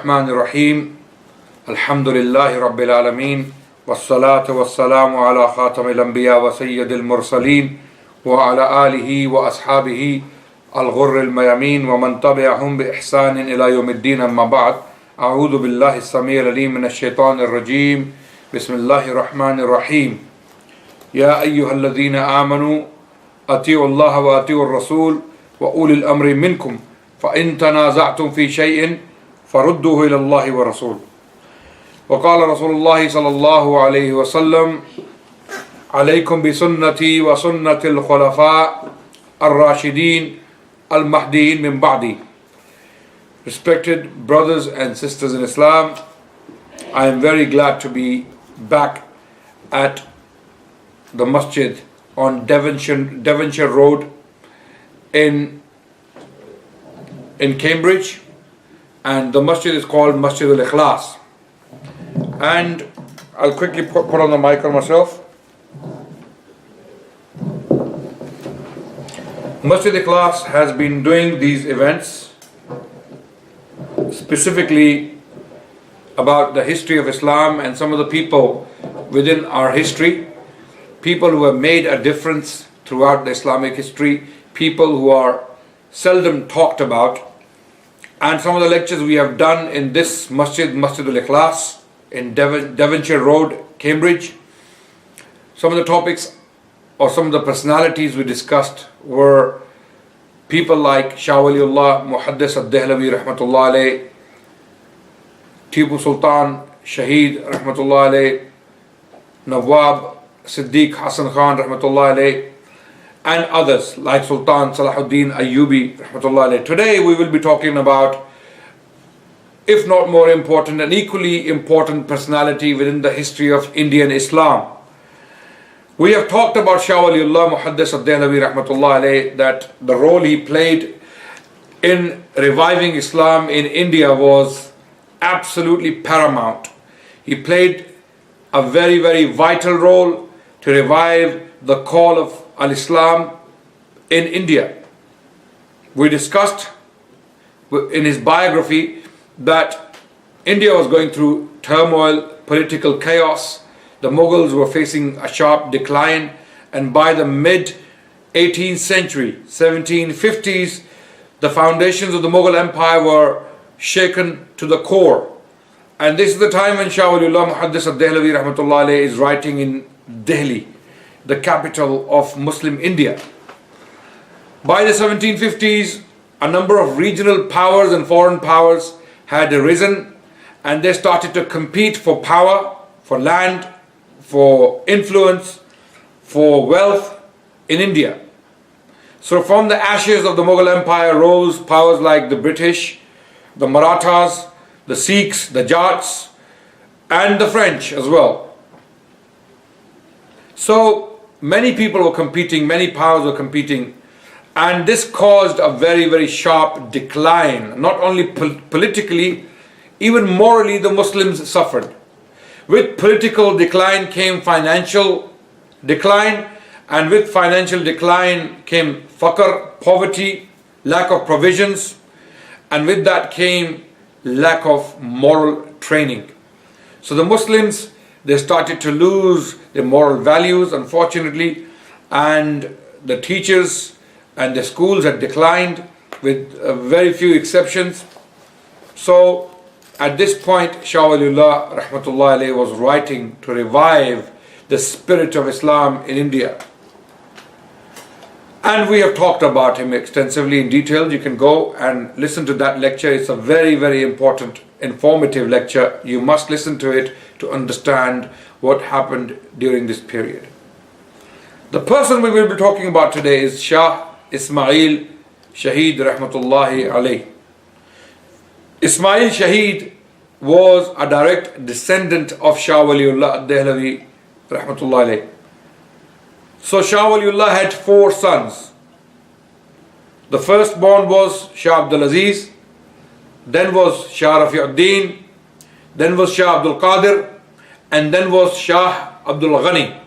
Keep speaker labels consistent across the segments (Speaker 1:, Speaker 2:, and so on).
Speaker 1: الرحمن الرحيم الحمد لله رب العالمين والصلاة والسلام على خاتم الأنبياء وسيد المرسلين وعلى آله وأصحابه الغر الميامين ومن تبعهم بإحسان إلى يوم الدين. أما بعد، أعوذ بالله السميع العليم من الشيطان الرجيم. بسم الله الرحمن الرحيم. يا أيها الذين آمنوا أطيعوا الله وأطيعوا الرسول وأولي الأمر منكم فإن تنازعتم في شيء فردوه إلى الله ورسوله. وقال رسول الله صلى الله عليه وسلم: عليكم بسنتي وسنة الخلفاء الراشدين المهديين من بعدي. Respected brothers and sisters in Islam, I am very glad to be back at the masjid on Devonshire Road in Cambridge, and the masjid is called Masjid al-Ikhlas. And I'll quickly put on the mic on myself. Masjid al-Ikhlas has been doing these events specifically about the history of Islam and some of the people within our history, people who have made a difference throughout the Islamic history, people who are seldom talked about. And some of the lectures we have done in this masjid, Masjid al-Ikhlas in Devonshire Road, Cambridge, some of the topics or some of the personalities we discussed were people like Shah Waliullah Muhaddis ad-Dehlwi rahmatullah alayh, Tipu Sultan Shaheed rahmatullah alayh, Nawab Siddiq Hassan Khan rahmatullah alayh, and others like Sultan Salahuddin Ayyubi rahmatullah alayh. Today we will be talking about, if not more important, an equally important personality within the history of Indian Islam. We have talked about Shah Waliullah Muhaddis ad-Dehlwi rahmatullah alayh, that the role he played in reviving Islam in India was absolutely paramount. He played a very, very vital role to revive the call of al-Islam in India. We discussed in his biography that India was going through turmoil, political chaos. The Mughals were facing a sharp decline, and by the mid-18th century, 1750s, the foundations of the Mughal Empire were shaken to the core. And this is the time when Shah Waliullah Muhaddis ad-Dehlwi rahmatullah alayh is writing in Delhi, the capital of Muslim India. By the 1750s, a number of regional powers and foreign powers had arisen, and they started to compete for power, for land, for influence, for wealth in India. So from the ashes of the Mughal Empire rose powers like the British, the Marathas, the Sikhs, the Jats, and the French as well. So many people were competing, many powers were competing, and this caused a very, very sharp decline. Not only politically, even morally the Muslims suffered. With political decline came financial decline, and with financial decline came faqr, poverty, lack of provisions, and with that came lack of moral training. So the Muslims, they started to lose their moral values, unfortunately, and the teachers and the schools had declined with very few exceptions. So at this point, Shah Waliullah rahmatullah alayh was writing to revive the spirit of Islam in India. And we have talked about him extensively in detail. You can go and listen to that lecture. It's a very, very important, informative lecture. You must listen to it to understand what happened during this period. The person we will be talking about today is Shah Isma'eel Shaheed rahmatullahi alayh. Ismail Shaheed was a direct descendant of Shah Waliullah ad-Dehlwi rahmatullahi alayh. So Shah Waliullah had 4 sons. The firstborn was Shah Abdul Aziz, then was Shah Rafi'uddin, then was Shah Abdul Qadir, and then was Shah Abdul Ghani.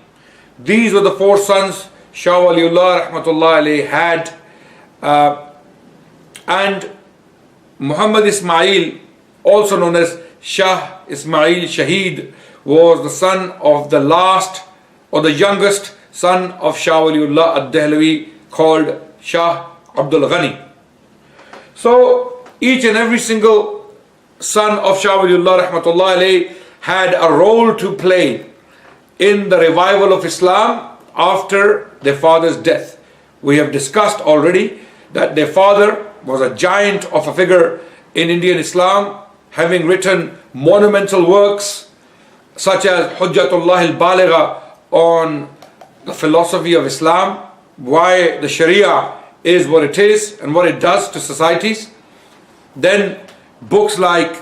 Speaker 1: These were the 4 sons Shah Waliullah rahmatullah alayh had, and Muhammad Ismail also known as Shah Isma'eel Shaheed, was the son of the last or the youngest son of Shah Waliullah ad-Dehlwi, called Shah Abdul Ghani. So each and every single son of Shah Waliullah rahmatullah alayhi had a role to play in the revival of Islam after their father's death. We have discussed already that their father was a giant of a figure in Indian Islam, having written monumental works such as Hujjatullah al-Baligha on the philosophy of Islam, why the Sharia is what it is and what it does to societies. Then books like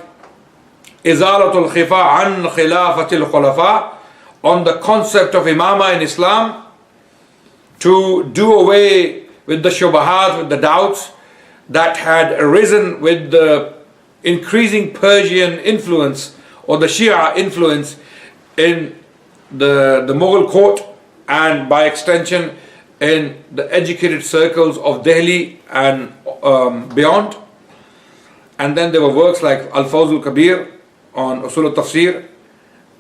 Speaker 1: Izalatul Khifa an Khilafatil Khulafa, on the concept of Imama in Islam, to do away with the shubahat, with the doubts that had arisen with the increasing Persian influence or the Shia influence in the Mughal court, and by extension in the educated circles of Delhi and beyond. And then there were works like Al-Fawzul Kabir on Usul al-Tafsir,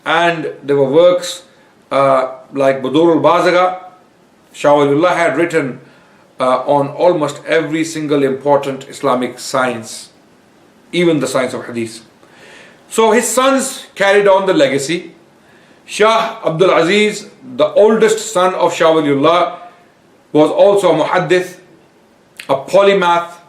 Speaker 1: and there were works like Budur al-Bazaga. Shah Waliullah had written on almost every single important Islamic science, even the science of Hadith. So his sons carried on the legacy. Shah Abdul Aziz, the oldest son of Shah Waliullah, was also a muhaddith, a polymath,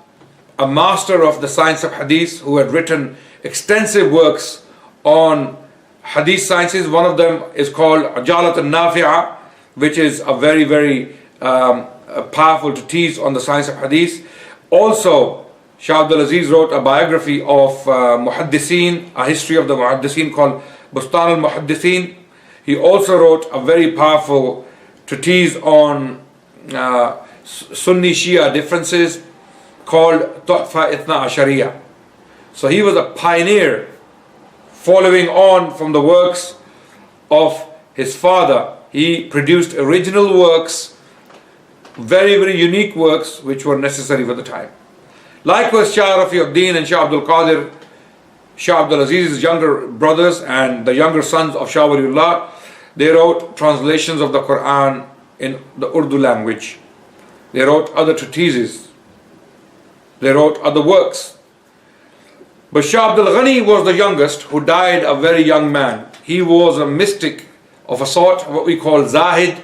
Speaker 1: a master of the science of Hadith, who had written extensive works on Hadith sciences. One of them is called Ajalat al-Nafi'a, which is a very, very powerful treatise on the science of Hadith. Also, Shah Abdul Aziz wrote a biography of Muhaddithin, a history of the Muhaddithin called Bustan al-Muhaddithin. He also wrote a very powerful treatise on Sunni Shia differences called Tuhfa Ithna Ashariya. So he was a pioneer, following on from the works of his father. He produced original works, very, very unique works, which were necessary for the time. Likewise, Shah Rafiuddin and Shah Abdul Qadir, Shah Abdul Aziz's younger brothers and the younger sons of Shah Waliullah, they wrote translations of the Quran in the Urdu language. They wrote other treatises. They wrote other works. But Shah Abdul Ghani was the youngest, who died a very young man. He was a mystic of a sort, what we call Zahid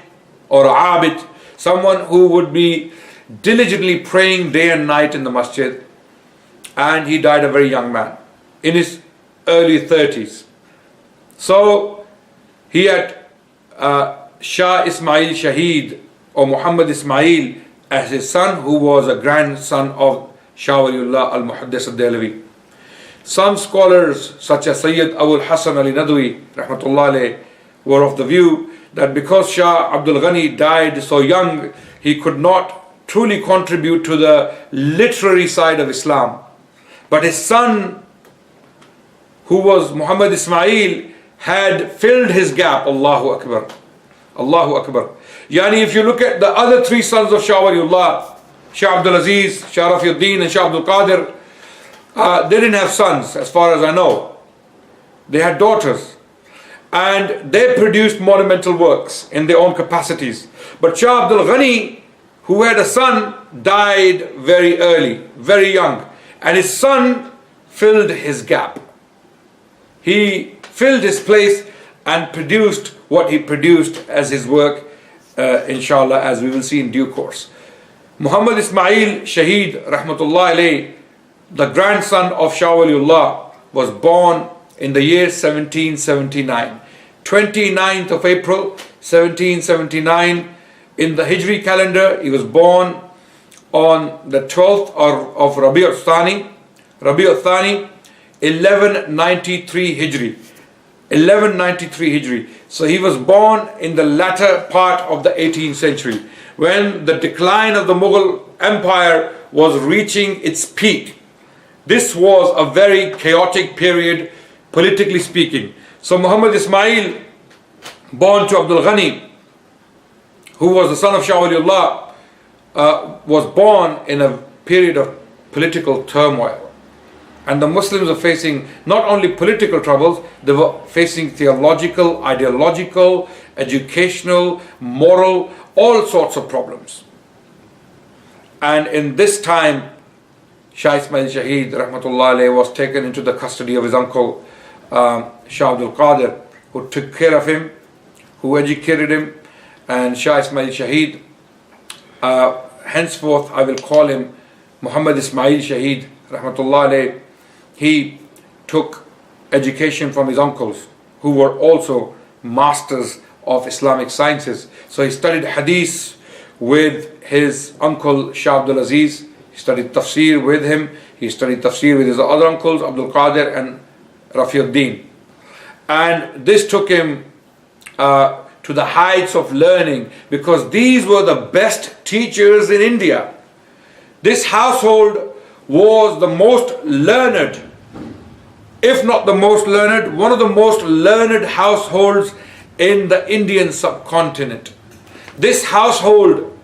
Speaker 1: or Abid, someone who would be diligently praying day and night in the masjid. And he died a very young man, in his early 30s. So he had Shah Isma'eel Shaheed or Muhammad Isma'eel as his son, who was a grandson of Shah Waliullah al-Muhaddis al-Dehlwi. Some scholars such as Sayyid Abul Hasan Ali Nadwi rahmatullah alayh were of the view that because Shah Abdul Ghani died so young, he could not truly contribute to the literary side of Islam. But his son, who was Muhammad Isma'eel, had filled his gap. Allahu Akbar. Allahu Akbar. Yani, if you look at the other three sons of Shah Waliullah, Shah Abdul Aziz, Shah Rafiuddin and Shah Abdul Qadir, they didn't have sons as far as I know. They had daughters. And they produced monumental works in their own capacities. But Shah Abdul Ghani, who had a son, died very early, very young. And his son filled his gap. He filled his place and produced what he produced as his work, inshallah, as we will see in due course. Muhammad Isma'eel Shaheed, rahmatullah alayh, the grandson of Shah Waliullah, was born in the year 1779. 29th of April 1779 in the Hijri calendar. He was born on the 12th of Rabi' al-Thani, 1193 Hijri. 1193 Hijri. So he was born in the latter part of the 18th century, when the decline of the Mughal Empire was reaching its peak. This was a very chaotic period, politically speaking. So Muhammad Isma'eel, born to Abdul Ghani, who was the son of Shah Waliullah, was born in a period of political turmoil. And the Muslims were facing not only political troubles, they were facing theological, ideological, educational, moral, all sorts of problems. And in this time, Shah Isma'eel Shaheed rahmatullah alayhi was taken into the custody of his uncle Shah Abdul Qadir, who took care of him, who educated him. And Shah Isma'eel Shaheed, henceforth I will call him Muhammad Ismail Shaheed rahmatullah alayhi. He took education from his uncles, who were also masters of Islamic sciences. So he studied hadith with his uncle Shah Abdul Aziz. He studied tafsir with him. He studied tafsir with his other uncles, Abdul Qadir and Rafiuddin. And this took him to the heights of learning, because these were the best teachers in India. This household was the most learned, if not the most learned, one of the most learned households in the Indian subcontinent. This household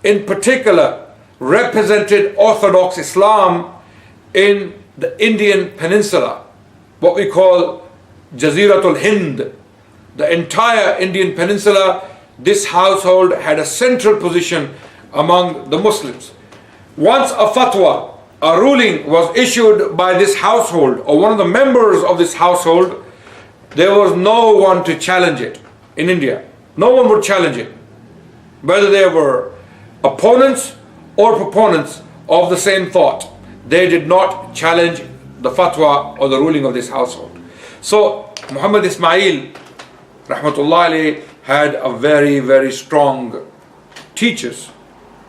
Speaker 1: in particular represented Orthodox Islam in the Indian peninsula, what we call Jaziratul Hind. The entire Indian peninsula, this household had a central position among the Muslims. Once a fatwa, a ruling was issued by this household or one of the members of this household, there was no one to challenge it in India. No one would challenge it, whether they were opponents or proponents of the same thought. They did not challenge the fatwa or the ruling of this household. So Muhammad Ismail rahmatullah alayhi had a very, very strong teachers,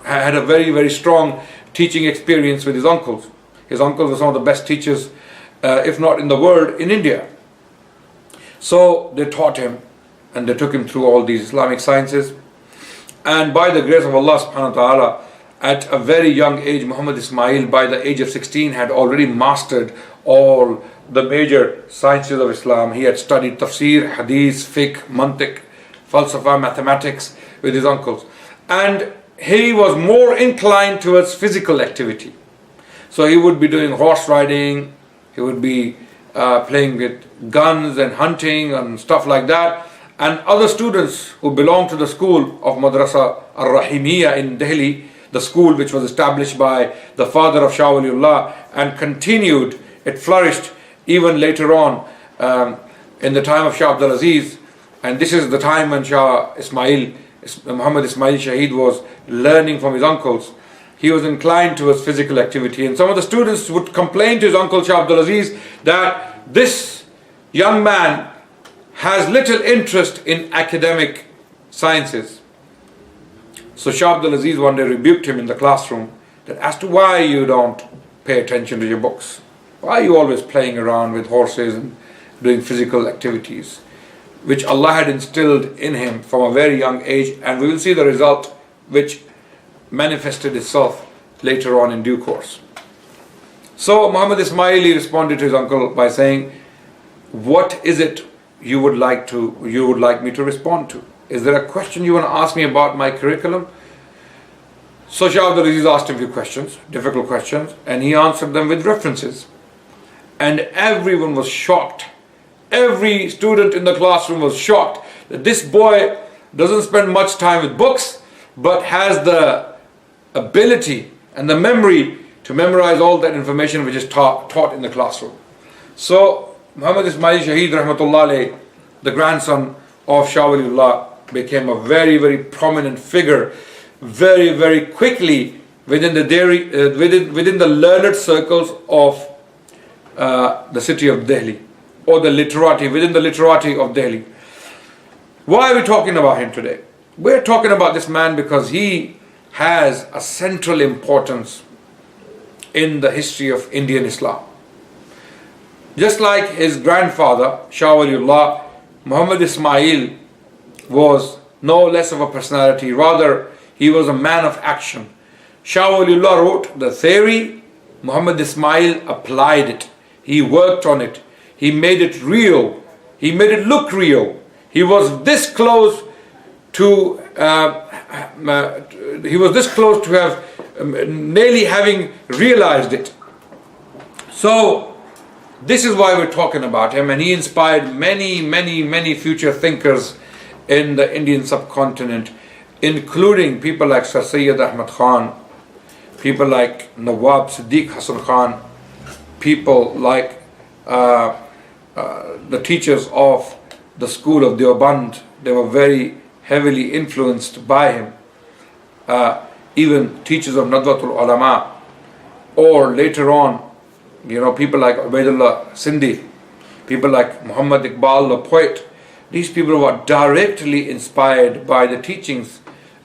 Speaker 1: had a very, very strong teaching experience with his uncles. His uncles were some of the best teachers, if not in the world, in India. So they taught him and they took him through all these Islamic sciences. And by the grace of Allah subhanahu wa ta'ala, at a very young age, Muhammad Ismail, by the age of 16, had already mastered all the major sciences of Islam. He had studied tafsir, hadith, fiqh, mantiq, falsafa, mathematics with his uncles. And he was more inclined towards physical activity. So he would be doing horse riding, he would be playing with guns and hunting and stuff like that. And other students who belonged to the school of Madrasa Ar-Rahimiyya in Delhi, the school which was established by the father of Shah Waliullah and continued, it flourished even later on in the time of Shah Abdul Aziz. And this is the time when Shah Ismail, Muhammad Ismail Shaheed, was learning from his uncles. He was inclined towards physical activity, and some of the students would complain to his uncle Shah Abdul Aziz that this young man has little interest in academic sciences. So Shah Abdul Aziz one day rebuked him in the classroom that as to why you don't pay attention to your books. Why are you always playing around with horses and doing physical activities, which Allah had instilled in him from a very young age, and we will see the result which manifested itself later on in due course. So Muhammad Ismaili responded to his uncle by saying, what is it you would like me to respond to? Is there a question you want to ask me about my curriculum? So Shah Abdul Aziz asked him a few questions, difficult questions, and he answered them with references. And everyone was shocked. Every student in the classroom was shocked that this boy doesn't spend much time with books, but has the ability and the memory to memorize all that information which is taught in the classroom. So Muhammad Ismail Shaheed rahmatullah alayhi, the grandson of Shah Waliullah, became a very, very prominent figure very, very quickly within the learned circles of the city of Delhi, or within the literati of Delhi. Why are we talking about him today? We're talking about this man because he has a central importance in the history of Indian Islam. Just like his grandfather, Shah Waliullah, Muhammad Ismail was no less of a personality, rather he was a man of action. Shah Waliullah wrote the theory, Muhammad Ismail applied it. He worked on it. He made it real. He made it look real. He was this close to have nearly having realized it. So This is why we're talking about him, and he inspired many future thinkers in the Indian subcontinent, including people like Sir Syed Ahmad Khan, people like Nawab Siddiq Hasan Khan, people like the teachers of the school of Deoband. They were very heavily influenced by him. Even teachers of Nadwatul Ulama, or later on, people like Ubaidullah Sindhi, people like Muhammad Iqbal, the poet. These people were directly inspired by the teachings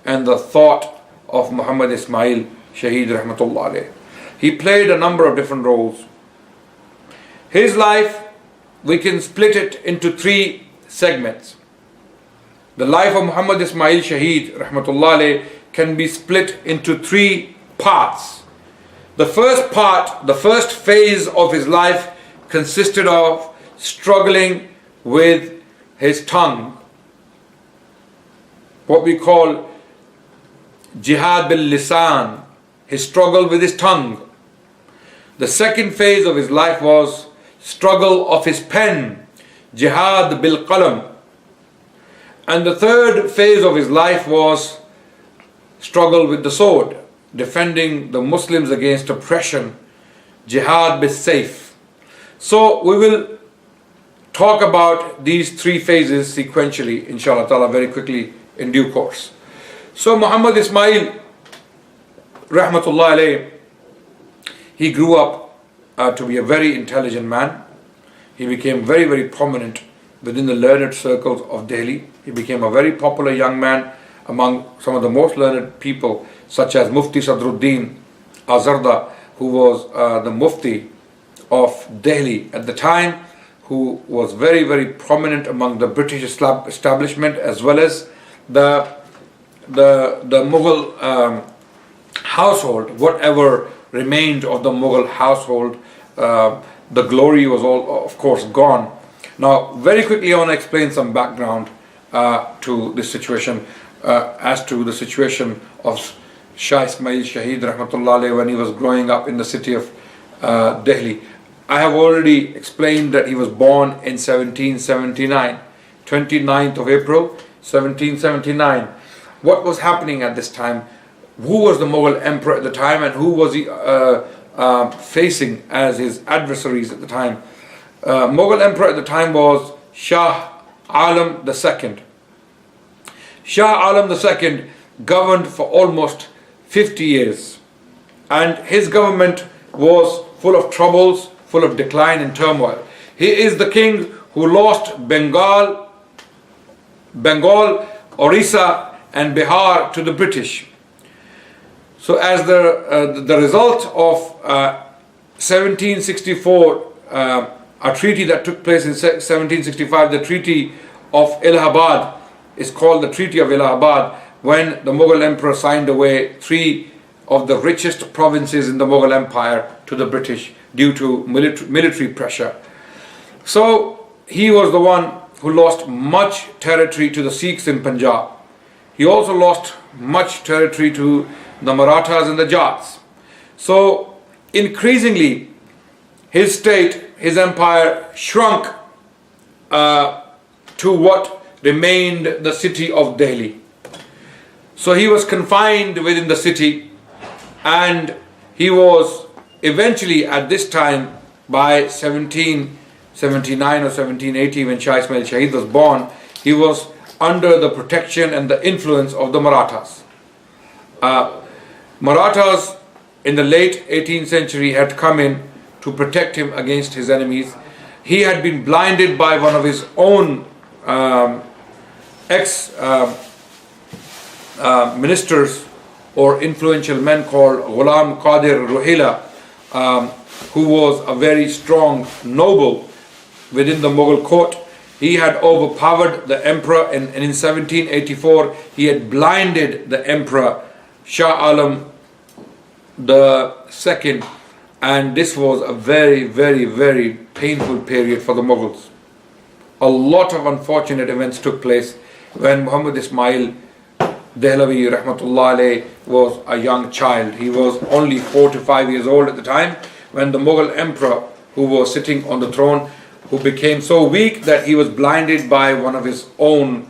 Speaker 1: and the thought of Muhammad Isma'eel, Shaheed Rahmatullah alayh. He played a number of different roles. His life, we can split it into three segments. The life of Muhammad Isma'eel Shaheed Rahmatullah alayh can be split into three parts. The first part, the first phase of his life consisted of struggling with his tongue, what we call jihad bil lisan, his struggle with his tongue. The second phase of his life was struggle of his pen, jihad bil qalam. And the third phase of his life was struggle with the sword, defending the Muslims against oppression, jihad bis sayf. So we will talk about these three phases sequentially, inshallah ta'ala, very quickly in due course. So Muhammad Isma'eel Rahmatullah alayh, he grew up to be a very intelligent man. He became very prominent within the learned circles of Delhi. He became a very popular young man among some of the most learned people, such as Mufti Sadruddin Azarda, who was the Mufti of Delhi at the time, who was very prominent among the British establishment, as well as the Mughal household. Whatever remained of the Mughal household, the glory was all, of course, gone. Now, very quickly, I want to explain some background to this situation, as to the situation of Shah Isma'eel Shaheed Rahmatullah alayh when he was growing up in the city of Delhi. I have already explained that he was born in 1779, 29th of April 1779. What was happening at this time? Who was the Mughal emperor at the time, and who was he facing as his adversaries at the time? Mughal emperor at the time was Shah Alam II. Shah Alam II governed for almost 50 years, and his government was full of troubles, full of decline and turmoil. He is the king who lost Bengal, Orissa and Bihar to the British. So as the result of 1764, a treaty that took place in 1765, the Treaty of Allahabad is called the Treaty of Allahabad, when the Mughal emperor signed away three of the richest provinces in the Mughal Empire to the British due to military pressure. So he was the one who lost much territory to the Sikhs in Punjab. He also lost much territory to the Marathas and the Jats. So increasingly his state, his empire shrunk to what remained the city of Delhi. So he was confined within the city, and he was eventually at this time, by 1779 or 1780, when Shah Isma'eel Shaheed was born, he was under the protection and the influence of the Marathas. Marathas in the late 18th century had come in to protect him against his enemies. He had been blinded by one of his own ministers or influential men called Ghulam Qadir Ruhila, who was a very strong noble within the Mughal court. He had overpowered the emperor, and in 1784 he had blinded the emperor Shah Alam II, and this was a very painful period for the Mughals. A lot of unfortunate events took place when Muhammad Isma'eel Dehlwi Rahmatullah alayh was a young child. He was only 4 to 5 years old at the time when the Mughal emperor who was sitting on the throne, who became so weak that he was blinded by one of his own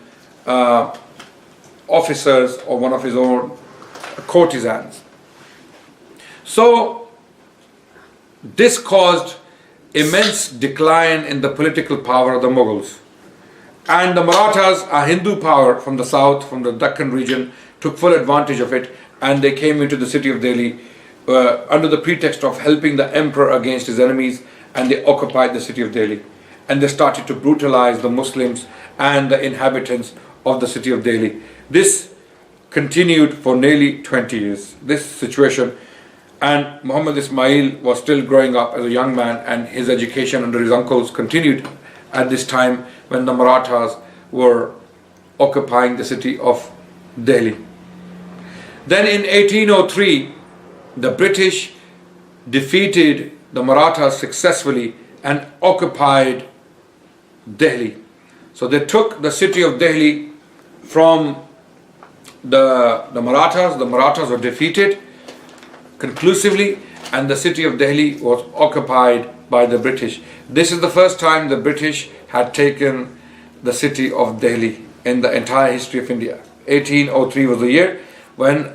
Speaker 1: officers or one of his own courtesans. So this caused immense decline in the political power of the Mughals. And the Marathas, a Hindu power from the south, from the Deccan region, took full advantage of it, and they came into the city of Delhi under the pretext of helping the emperor against his enemies, and they occupied the city of Delhi. And they started to brutalize the Muslims and the inhabitants of the city of Delhi. This continued for nearly 20 years, this situation. And Muhammad Isma'eel was still growing up as a young man, and his education under his uncles continued at this time when the Marathas were occupying the city of Delhi. Then in 1803, the British defeated the Marathas successfully and occupied Delhi. So they took the city of Delhi from the Marathas. The Marathas were defeated conclusively, and the city of Delhi was occupied by the British. This is the first time the British had taken the city of Delhi in the entire history of India. 1803 was the year when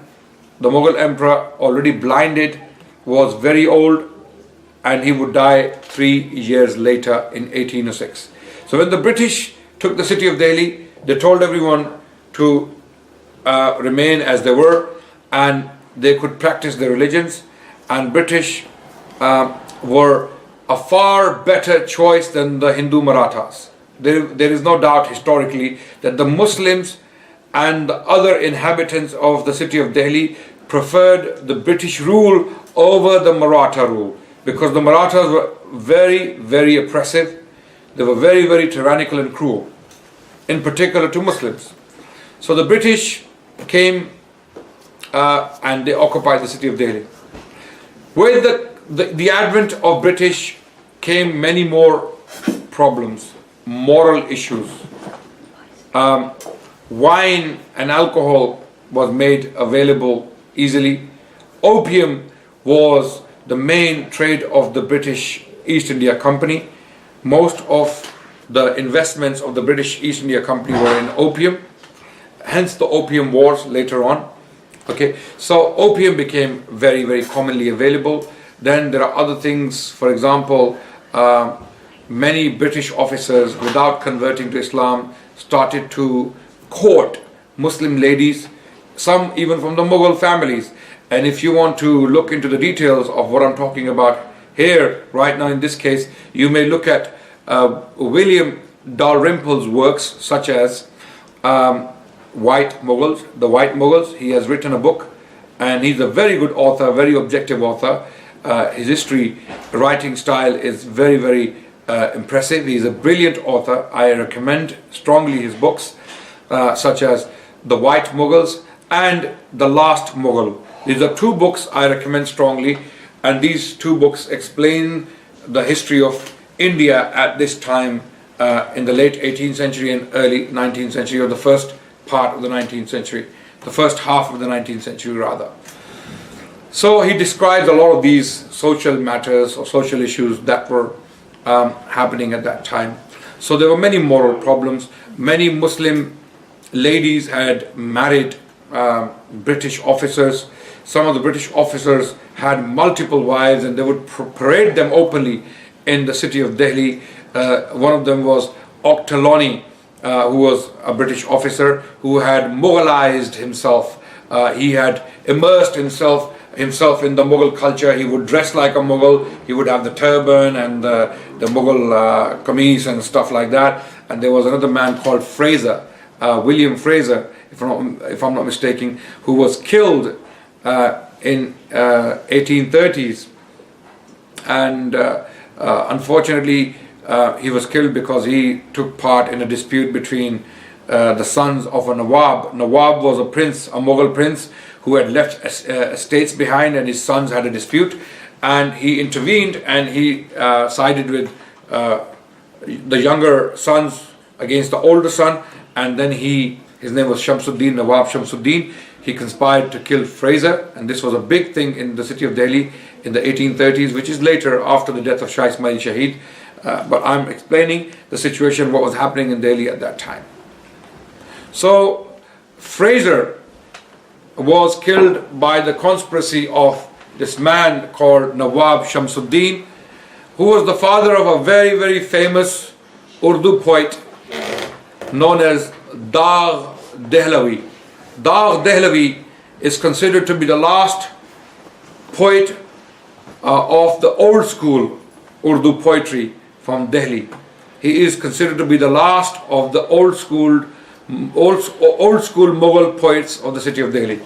Speaker 1: the Mughal emperor, already blinded, was very old, and he would die 3 years later in 1806. So when the British took the city of Delhi, they told everyone to remain as they were, and they could practice their religions, and British were a far better choice than the Hindu Marathas. There is no doubt historically that the Muslims and the other inhabitants of the city of Delhi preferred the British rule over the Maratha rule, because the Marathas were very, very oppressive. They were very, very tyrannical and cruel, in particular to Muslims. So the British came and they occupied the city of Delhi. With the advent of British came many more problems, moral issues. Wine and alcohol was made available easily. Opium was the main trade of the British East India Company. Most of the investments of the British East India Company were in opium, hence the Opium Wars later on. Okay, so opium became very, very commonly available. Then there are other things. For example, many British officers, without converting to Islam, started to court Muslim ladies, some even from the Mughal families. And if you want to look into the details of what I'm talking about here right now in this case, you may look at William Dalrymple's works, such as The White Mughals. He has written a book, and he's a very good author, very objective author. His history writing style is very, very impressive. He's a brilliant author. I recommend strongly his books, such as The White Mughals and The Last Mughal. These are two books I recommend strongly, and these two books explain the history of India at this time in the late 18th century and early 19th century, or the first part of the 19th century, the first half of the 19th century rather. So he describes a lot of these social matters or social issues that were happening at that time. So there were many moral problems. Many Muslim ladies had married British officers. Some of the British officers had multiple wives, and they would parade them openly in the city of Delhi. One of them was Ochterlony, who was a British officer who had Mughalized himself. He had immersed himself in the Mughal culture. He would dress like a Mughal. He would have the turban and the Mughal kameez and stuff like that. And there was another man called Fraser, William Fraser, if I'm not mistaken, who was killed in 1830s. And unfortunately, he was killed because he took part in a dispute between the sons of a Nawab. Nawab was a prince, a Mughal prince, who had left estates behind, and his sons had a dispute, and he intervened, and he sided with the younger sons against the older son, and then his name was Shamsuddin, Nawab Shamsuddin. he conspired to kill Fraser, and this was a big thing in the city of Delhi in the 1830s, which is later after the death of Shah Isma'eel Shaheed. But I'm explaining the situation, what was happening in Delhi at that time. So Fraser was killed by the conspiracy of this man called Nawab Shamsuddin, who was the father of a very, very famous Urdu poet known as Dehlwi. Dehlwi is considered to be the last poet of the old school Urdu poetry from Delhi. He is considered to be the last of the old school Mughal poets of the city of Delhi.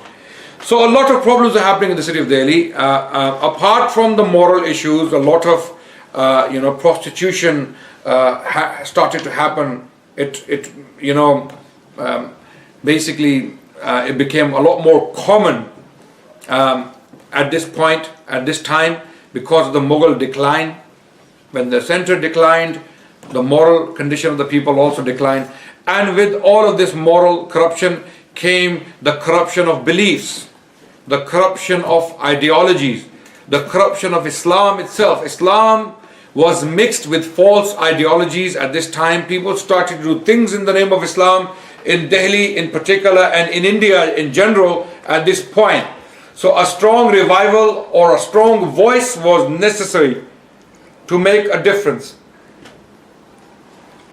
Speaker 1: So a lot of problems are happening in the city of Delhi. Apart from the moral issues, a lot of prostitution started to happen. Basically it became a lot more common at this point, at this time, because of the Mughal decline. When the center declined, the moral condition of the people also declined. And with all of this moral corruption came the corruption of beliefs, the corruption of ideologies, the corruption of Islam itself. Islam was mixed with false ideologies at this time. People started to do things in the name of Islam, in Delhi in particular and in India in general at this point. So a strong revival or a strong voice was necessary to make a difference.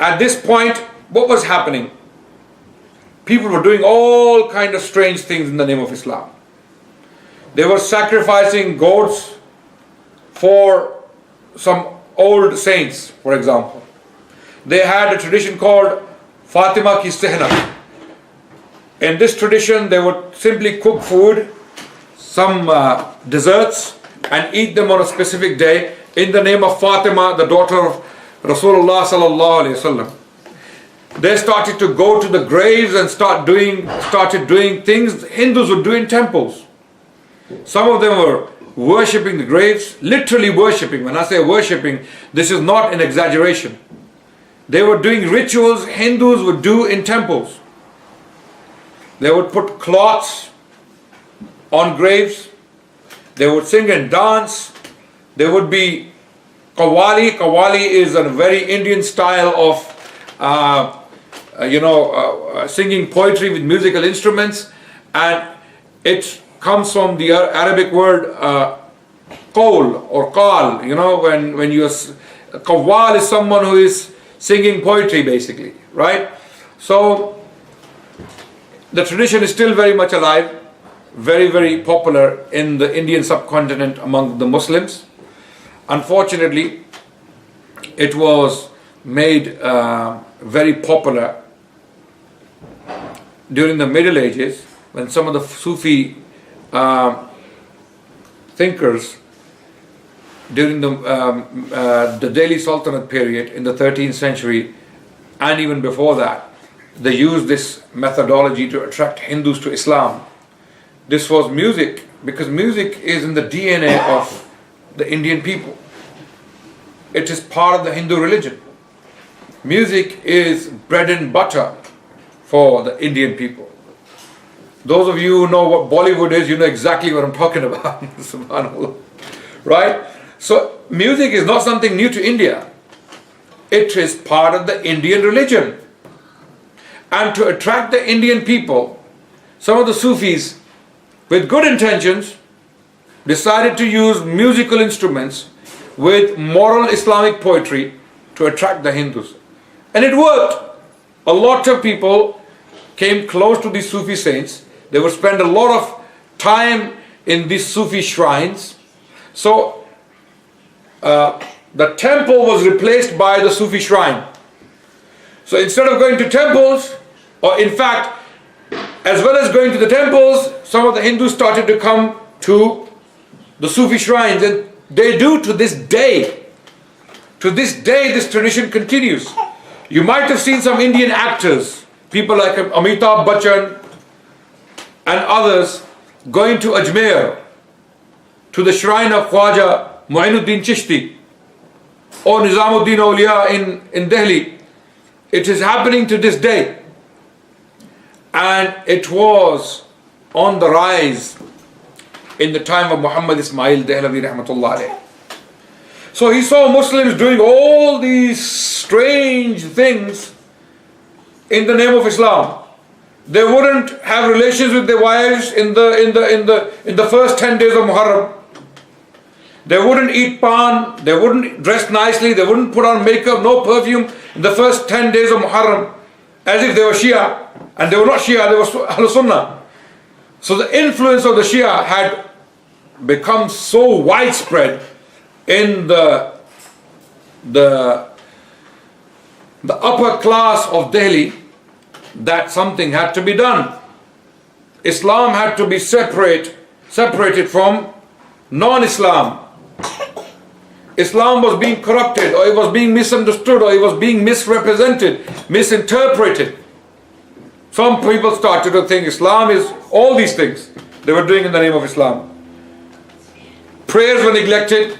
Speaker 1: At this point, what was happening? People were doing all kind of strange things in the name of Islam. They were sacrificing goats for some old saints, for example. They had a tradition called Fatima ki Sehna. In this tradition, they would simply cook food, some desserts, and eat them on a specific day in the name of Fatima, the daughter of Rasulullah sallallahu alaihi wasallam. They started to go to the graves and started doing things Hindus would do in temples. Some of them were worshipping the graves, literally worshipping. When I say worshipping, this is not an exaggeration. They were doing rituals Hindus would do in temples. They would put cloths on graves. They would sing and dance. There would be Qawwali. Qawwali is a very Indian style of singing poetry with musical instruments, and it comes from the Arabic word qawl or qal. When you qawwal is someone who is singing poetry, basically, right? So the tradition is still very much alive, very, very popular in the Indian subcontinent among the Muslims. Unfortunately, it was made very popular during the Middle Ages, when some of the Sufi thinkers during the Delhi Sultanate period in the 13th century and even before that, they used this methodology to attract Hindus to Islam. This was music, because music is in the DNA of the Indian people. It is part of the Hindu religion. Music is bread and butter for the Indian people. Those of you who know what Bollywood is, you know exactly what I'm talking about. Subhanallah. Right? So music is not something new to India. It is part of the Indian religion. And to attract the Indian people, some of the Sufis, with good intentions, decided to use musical instruments with moral Islamic poetry to attract the Hindus. And it worked. A lot of people came close to these Sufi saints. They would spend a lot of time in these Sufi shrines. So the temple was replaced by the Sufi shrine. So instead of going to temples, or in fact, as well as going to the temples, some of the Hindus started to come to the Sufi shrines, and they do to this day. To this day, this tradition continues. You might have seen some Indian actors, people like Amitabh Bachchan and others, going to Ajmer, to the shrine of Khwaja Mu'inuddin Chishti or Nizamuddin Awliya in Delhi. It is happening to this day. And it was on the rise in the time of Muhammad Isma'eel Dehlwi rahmatullah alayh. So he saw Muslims doing all these strange things in the name of Islam. They wouldn't have relations with their wives in the first 10 days of Muharram. They wouldn't eat pan, they wouldn't dress nicely, they wouldn't put on makeup, no perfume in the first 10 days of Muharram, as if they were Shia. And they were not Shia, they were Ahl Sunnah. So the influence of the Shia had become so widespread in the upper class of Delhi that something had to be done. Islam had to be separated from non-Islam. Islam was being corrupted, or it was being misunderstood, or it was being misrepresented, misinterpreted. Some people started to think Islam is all these things they were doing in the name of Islam. Prayers were neglected,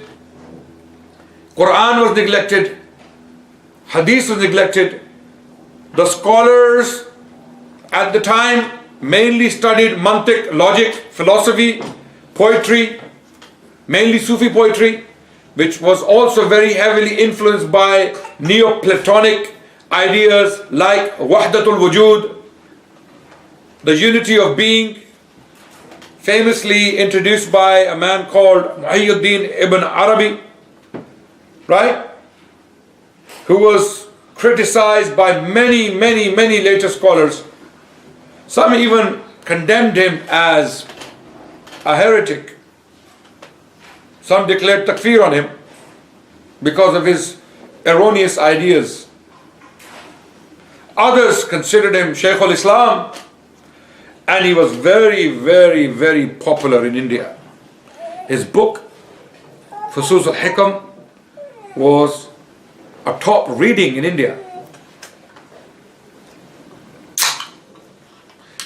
Speaker 1: Quran was neglected, Hadith was neglected. The scholars at the time mainly studied mantiq, logic, philosophy, poetry, mainly Sufi poetry, which was also very heavily influenced by Neoplatonic ideas like Wahdatul Wujud, the unity of being, famously introduced by a man called Muhyiddin ibn Arabi, right? Who was criticized by many later scholars. Some even condemned him as a heretic. Some declared takfir on him because of his erroneous ideas. Others considered him Shaykh al-Islam, and he was very popular in India. His book, Fusus al-Hikam, was a top reading in India.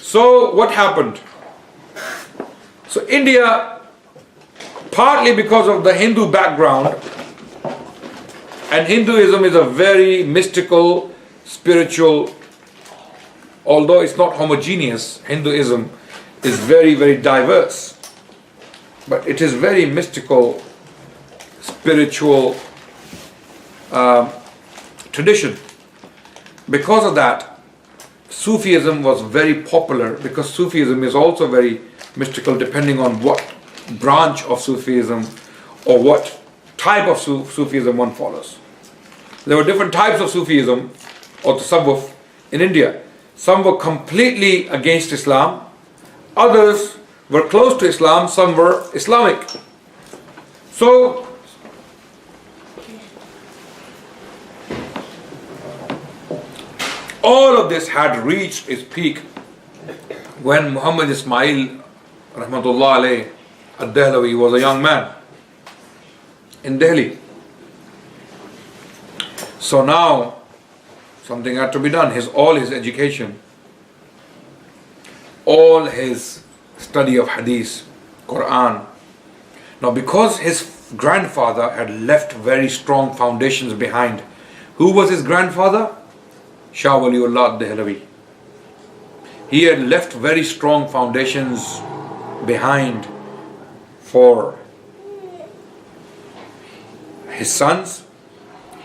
Speaker 1: So what happened? So India, partly because of the Hindu background, and Hinduism is a very mystical, spiritual, although it's not homogeneous, Hinduism is very diverse, but it is very mystical, spiritual tradition. Because of that, Sufism was very popular, because Sufism is also very mystical depending on what branch of Sufism or what type of Sufism one follows. There were different types of Sufism or tasawwuf in India. Some were completely against Islam, others were close to Islam, some were Islamic. So all of this had reached its peak when Muhammad Isma'eel rahmatullah alayh ad-Dehlwi was a young man in Delhi. So now something had to be done. All his education, all his study of Hadith, Quran. Now because his grandfather had left very strong foundations behind. Who was his grandfather? Shah Waliullah Dehlwi. He had left very strong foundations behind for his sons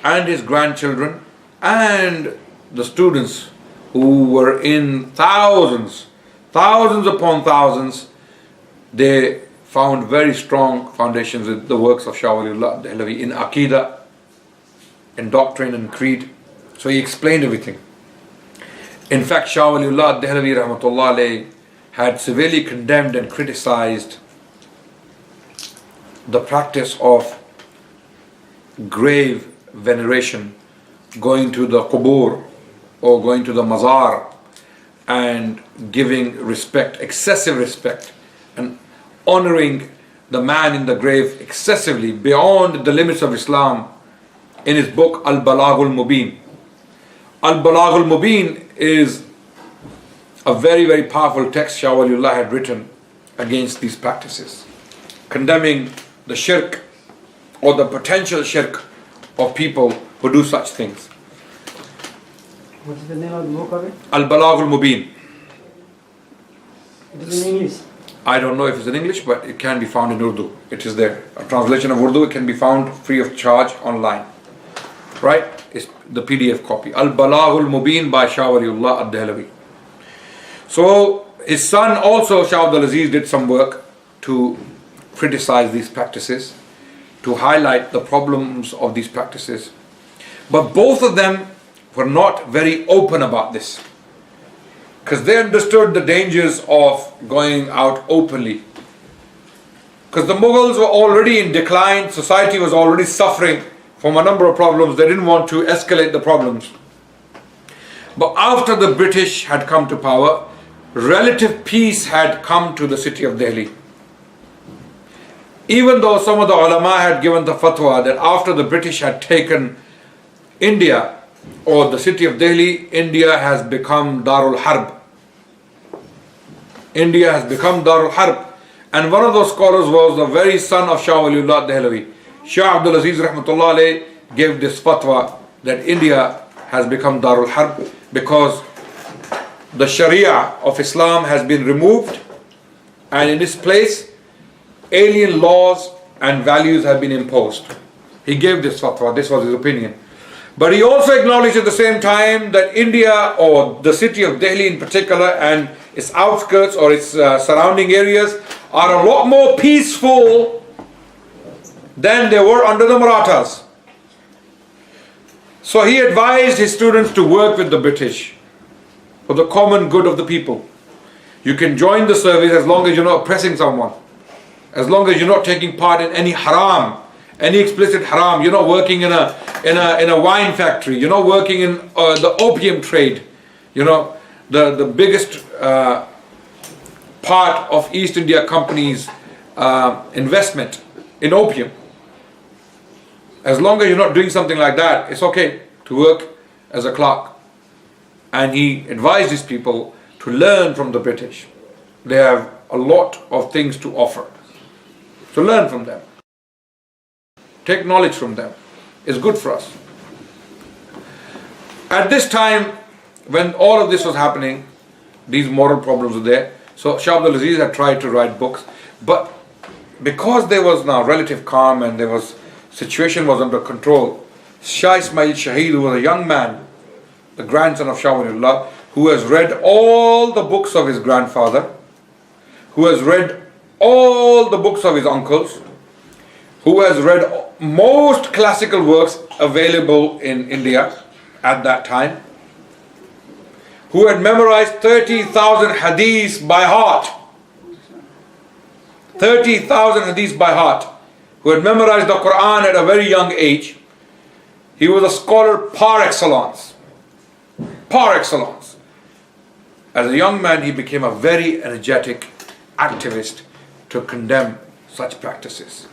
Speaker 1: and his grandchildren and the students who were in thousands upon thousands. They found very strong foundations in the works of Shah Waliullah Dehlwi in Aqidah, in doctrine and creed. So he explained everything. In fact, Shah Waliullah Dehlwi rahmatullah alayh had severely condemned and criticized the practice of grave veneration, going to the qubur or going to the mazar and giving respect, excessive respect, and honoring the man in the grave excessively beyond the limits of Islam. In his book Al-Balaghul Mubin, Al-Balaghul Mubin is a very powerful text Shah Waliullah had written against these practices, condemning the shirk or the potential shirk of people who do such things.
Speaker 2: What is the name of the book of it?
Speaker 1: Al-Balaghul Mubin.
Speaker 2: It's in English.
Speaker 1: I don't know if it's in English, but it can be found in Urdu. It is there. A translation of Urdu, it can be found free of charge online. Right? It's the PDF copy. Al-Balaghul Mubin by Shah Waliullah ad-Dehlwi. So his son also, Shah Abdul Aziz, did some work to criticize these practices, to highlight the problems of these practices. But both of them were not very open about this, because they understood the dangers of going out openly. Because the Mughals were already in decline, society was already suffering from a number of problems. They didn't want to escalate the problems. But after the British had come to power, relative peace had come to the city of Delhi. Even though some of the ulama had given the fatwa that after the British had taken India, or the city of Delhi, India has become Darul Harb. India has become Darul Harb. And one of those scholars was the very son of Shah Waliullah Dehlwi. Shah Abdul Aziz Rahmatullah Alayh gave this fatwa that India has become Darul Harb because the Sharia of Islam has been removed, and in its place alien laws and values have been imposed. He gave this fatwa, this was his opinion. But he also acknowledged at the same time that India, or the city of Delhi in particular, and its outskirts or its surrounding areas are a lot more peaceful than they were under the Marathas. So he advised his students to work with the British for the common good of the people. You can join the service as long as you're not oppressing someone, as long as you're not taking part in any haram, any explicit haram. You're not working in a wine factory. You're not working in the opium trade. You know, the biggest part of East India Company's investment in opium. As long as you're not doing something like that, it's okay to work as a clerk. And he advised his people to learn from the British. They have a lot of things to offer. So learn from them. Take knowledge from them. It's good for us. At this time, when all of this was happening, these moral problems were there. So Shah Abdul Aziz had tried to write books, but because there was now relative calm and situation was under control, Shah Isma'eel Shaheed, who was a young man, the grandson of Shah Waliullah, who has read all the books of his grandfather, who has read all the books of his uncles, who has read most classical works available in India at that time, who had memorized 30,000 hadiths by heart, 30,000 hadiths by heart, who had memorized the Quran at a very young age. He was a scholar par excellence. Par excellence. As a young man, he became a very energetic activist to condemn such practices.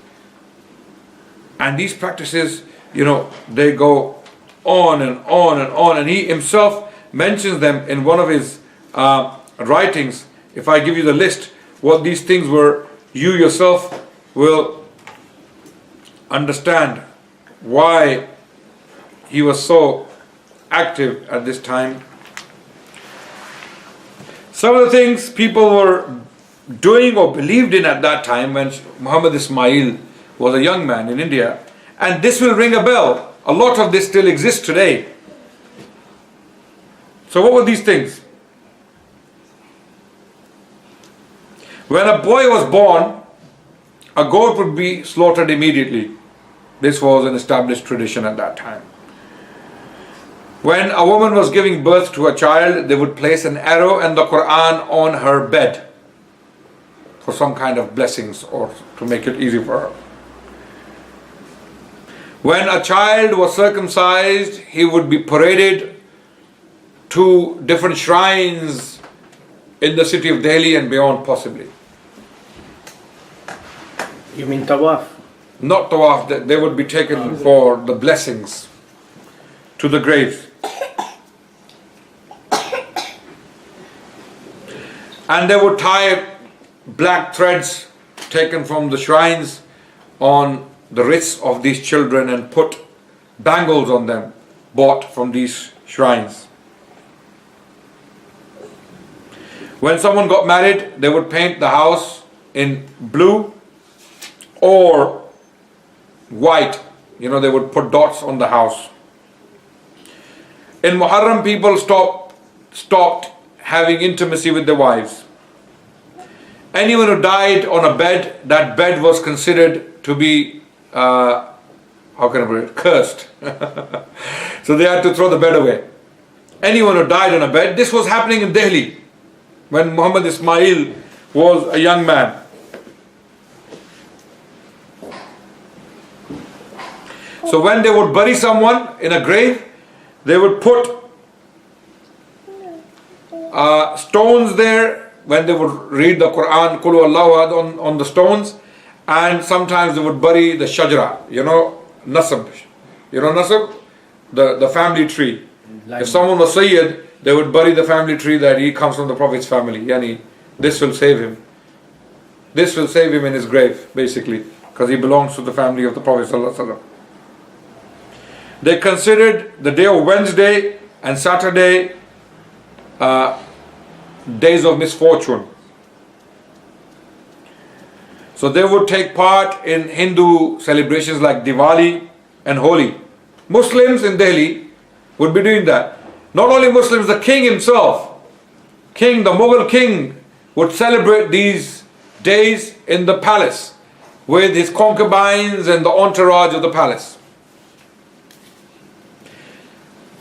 Speaker 1: And these practices, they go on and on and on. And he himself mentions them in one of his writings. If I give you the list, what these things were, you yourself will understand why he was so active at this time. Some of the things people were doing or believed in at that time when Muhammad Isma'eel was a young man in India, and this will ring a bell. A lot of this still exists today. So what were these things? When a boy was born, a goat would be slaughtered immediately. This was an established tradition at that time. When a woman was giving birth to a child, they would place an arrow and the Quran on her bed for some kind of blessings or to make it easy for her. When a child was circumcised, he would be paraded to different shrines in the city of Delhi and beyond possibly.
Speaker 2: You mean tawaf?
Speaker 1: Not tawaf, they would be taken for the blessings to the graves. And they would tie black threads taken from the shrines on the wrists of these children and put bangles on them bought from these shrines. When someone got married, they would paint the house in blue or white. You know, they would put dots on the house. In Muharram, people stopped having intimacy with their wives. Anyone who died on a bed, that bed was considered to be, how can I put it, cursed. So they had to throw the bed away. Anyone who died on a bed, this was happening in Delhi when Muhammad Isma'eel was a young man. So when they would bury someone in a grave, they would put stones there. When they would read the Quran, Qul Huwallahu Ahad, on the stones, and sometimes they would bury the shajara, you know, nasab. You know nasab? The family tree. If someone was Sayyid, they would bury the family tree that he comes from the Prophet's family. Yani, this will save him. This will save him in his grave, basically, because he belongs to the family of the Prophet Sallallahu Alaihi Wasallam. They considered the day of Wednesday and Saturday days of misfortune. So they would take part in Hindu celebrations like Diwali and Holi. Muslims in Delhi would be doing that. Not only Muslims, the king himself, the Mughal king, would celebrate these days in the palace with his concubines and the entourage of the palace.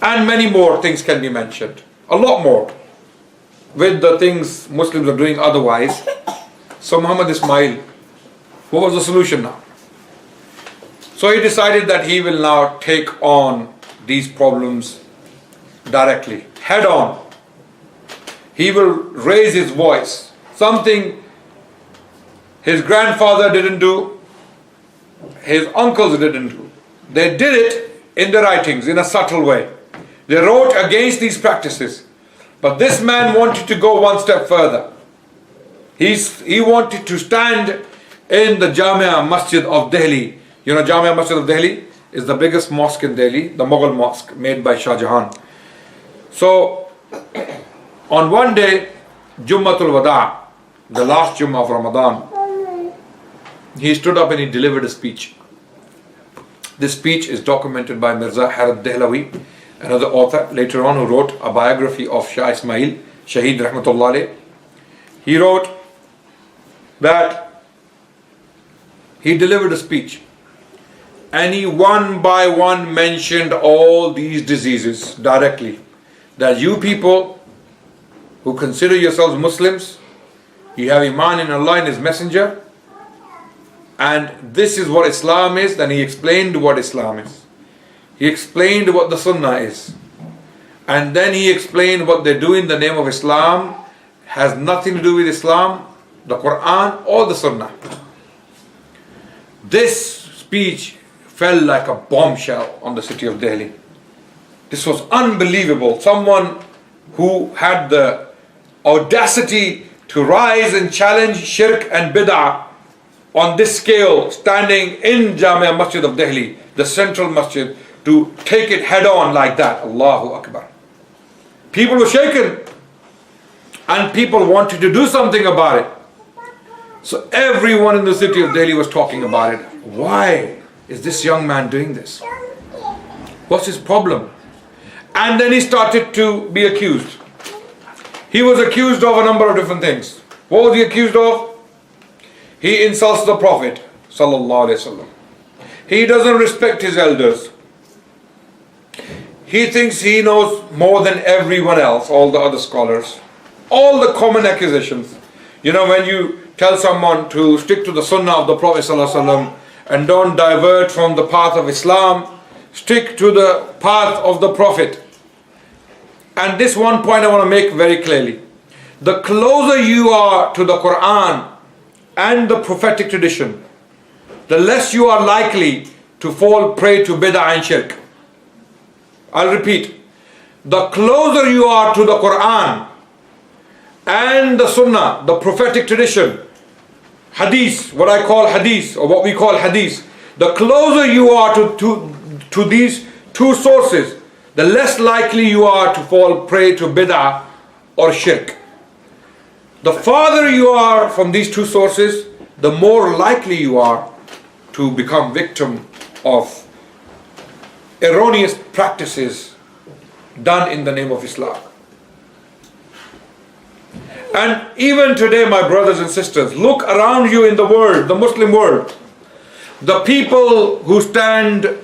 Speaker 1: And many more things can be mentioned. A lot more. With the things Muslims are doing otherwise. So Muhammad Isma'eel, what was the solution now? So he decided that he will now take on these problems directly, head on. He will raise his voice. Something his grandfather didn't do, his uncles didn't do. They did it in their writings in a subtle way. They wrote against these practices. But this man wanted to go one step further. He wanted to stand in the Jamia Masjid of Delhi. You know, Jamia Masjid of Delhi is the biggest mosque in Delhi, the Mughal mosque made by Shah Jahan. So, on one day, Jummatul Wada, the last Jummah of Ramadan, he stood up and he delivered a speech. This speech is documented by Mirza Dehlwi, another author later on who wrote a biography of Shah Isma'eel, Shaheed Rahmatullah alayh. He wrote that he delivered a speech and he one by one mentioned all these diseases directly. That you people who consider yourselves Muslims, you have Iman in Allah and His Messenger, and this is what Islam is. Then he explained what Islam is. He explained what the Sunnah is. And then he explained what they do in the name of Islam has nothing to do with Islam, the Quran or the Sunnah. This speech fell like a bombshell on the city of Delhi. This was unbelievable. Someone who had the audacity to rise and challenge shirk and bid'ah on this scale, standing in Jamia Masjid of Delhi, the central masjid, to take it head on like that. Allahu Akbar. People were shaken and people wanted to do something about it. So everyone in the city of Delhi was talking about it. Why is this young man doing this? What's his problem? And then he started to be accused. He was accused of a number of different things. What was he accused of? He insults the Prophet Sallallahu Alaihi Wasallam. He doesn't respect his elders. He thinks he knows more than everyone else, all the other scholars. All the common accusations. You know, when you tell someone to stick to the Sunnah of the Prophet ﷺ and don't divert from the path of Islam, stick to the path of the Prophet. And this one point I want to make very clearly. The closer you are to the Quran and the prophetic tradition, the less you are likely to fall prey to bid'ah and shirk. I'll repeat. The closer you are to the Quran and the Sunnah, the prophetic tradition, Hadith, what I call Hadith, or what we call Hadith, the closer you are to these two sources, the less likely you are to fall prey to bid'ah or shirk. The farther you are from these two sources, the more likely you are to become victim of erroneous practices done in the name of Islam. And even today, my brothers and sisters, look around you in the world, the Muslim world. The people who stand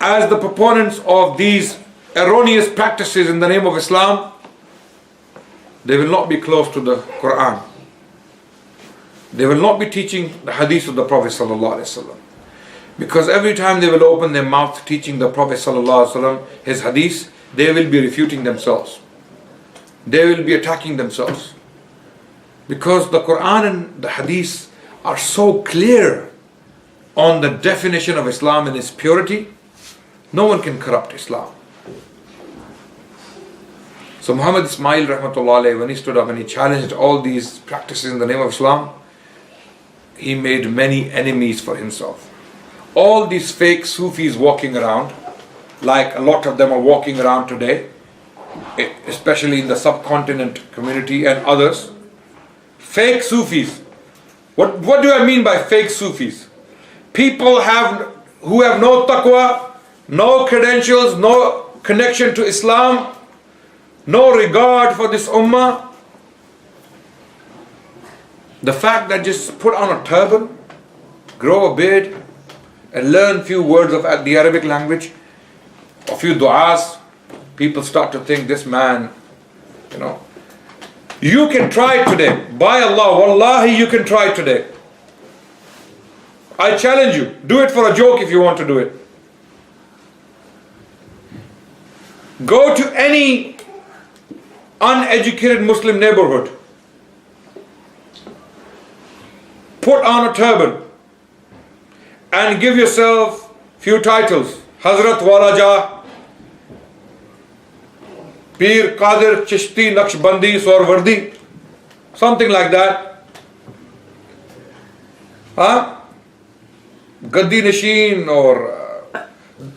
Speaker 1: as the proponents of these erroneous practices in the name of Islam, they will not be close to the Quran. They will not be teaching the hadith of the Prophet ﷺ. Because every time they will open their mouth teaching the Prophet ﷺ his hadith, they will be refuting themselves. They will be attacking themselves. Because the Quran and the hadith are so clear on the definition of Islam and its purity, no one can corrupt Islam. So Muhammad Isma'eel rahmatullah alayhi, when he stood up and he challenged all these practices in the name of Islam, he made many enemies for himself. All these fake Sufis walking around, like a lot of them are walking around today, especially in the subcontinent community and others, fake Sufis. What do I mean by fake Sufis? People who have no taqwa, no credentials, no connection to Islam, no regard for this ummah. The fact that just put on a turban, grow a beard, and learn few words of the Arabic language, a few du'as, people start to think this man, You can try it today. By Allah, wallahi, you can try it today. I challenge you. Do it for a joke if you want to do it. Go to any uneducated Muslim neighborhood. Put on a turban and give yourself few titles. Hazrat Walaja, Pir Qadir Chishti Naqshbandi Sorwardi, something like that. Gaddi Nasheen or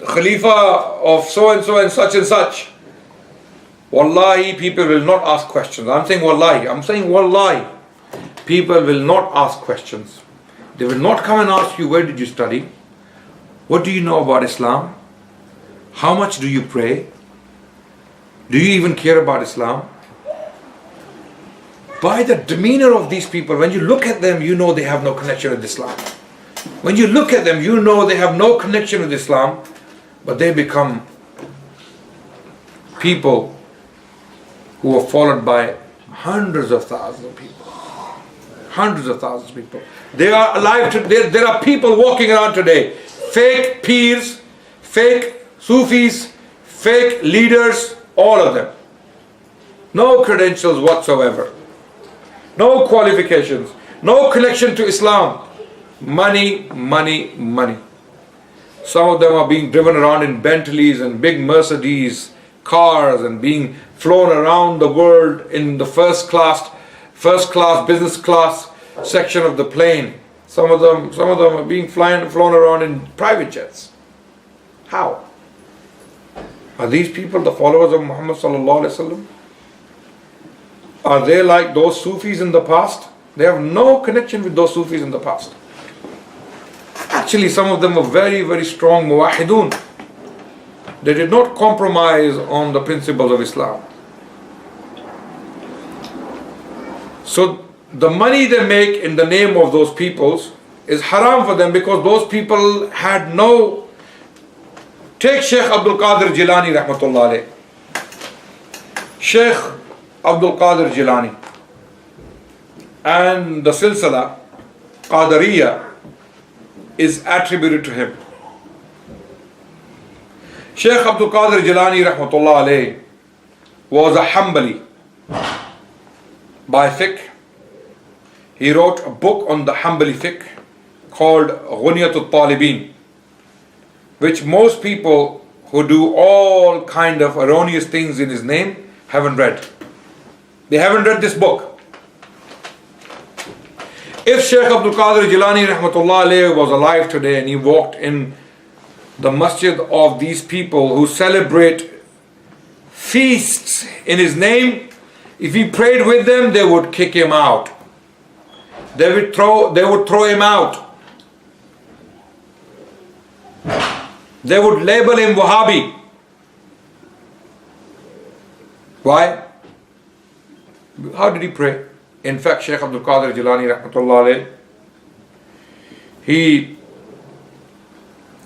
Speaker 1: Khalifa of so and such and such. Wallahi, people will not ask questions. I'm saying wallahi. People will not ask questions. They will not come and ask you, where did you study? What do you know about Islam? How much do you pray? Do you even care about Islam? By the demeanor of these people, when you look at them, you know they have no connection with Islam. When you look at them, you know they have no connection with Islam, but they become people who are followed by hundreds of thousands of people. Hundreds of thousands of people. They are alive today. There are people walking around today. Fake peers, fake Sufis, fake leaders, all of them. No credentials whatsoever. No qualifications. No connection to Islam. Money, money, money. Some of them are being driven around in Bentleys and big Mercedes cars and being flown around the world in the first class, business class section of the plane. Some of them are being flown around in private jets. How? Are these people the followers of Muhammad sallallahu alaihi wasallam? Are they like those Sufis in the past? They have no connection with those Sufis in the past. Actually, some of them are very, very strong muwahidun. They did not compromise on the principles of Islam. So the money they make in the name of those peoples is haram for them, because those people had no... Take Sheikh Abdul Qadir Jilani rahmatullah alayh. Sheikh Abdul Qadir Jilani and the silsila Qadariyya is attributed to him. Sheikh Abdul Qadir Jilani rahmatullah alayh was a Hanbali by fiqh. He wrote a book on the Hanbali fiqh called Ghuniyatul Talibin, which most people who do all kind of erroneous things in his name haven't read. They haven't read this book. If Shaykh Abdul Qadir Jilani rahmatullah alayhi was alive today and he walked in the masjid of these people who celebrate feasts in his name, If he prayed with them, they would kick him out. They would throw him out. They would label him Wahhabi. Why? How did he pray? In fact, Shaykh Abdul Qadir Jilani rahmatullah alayh, he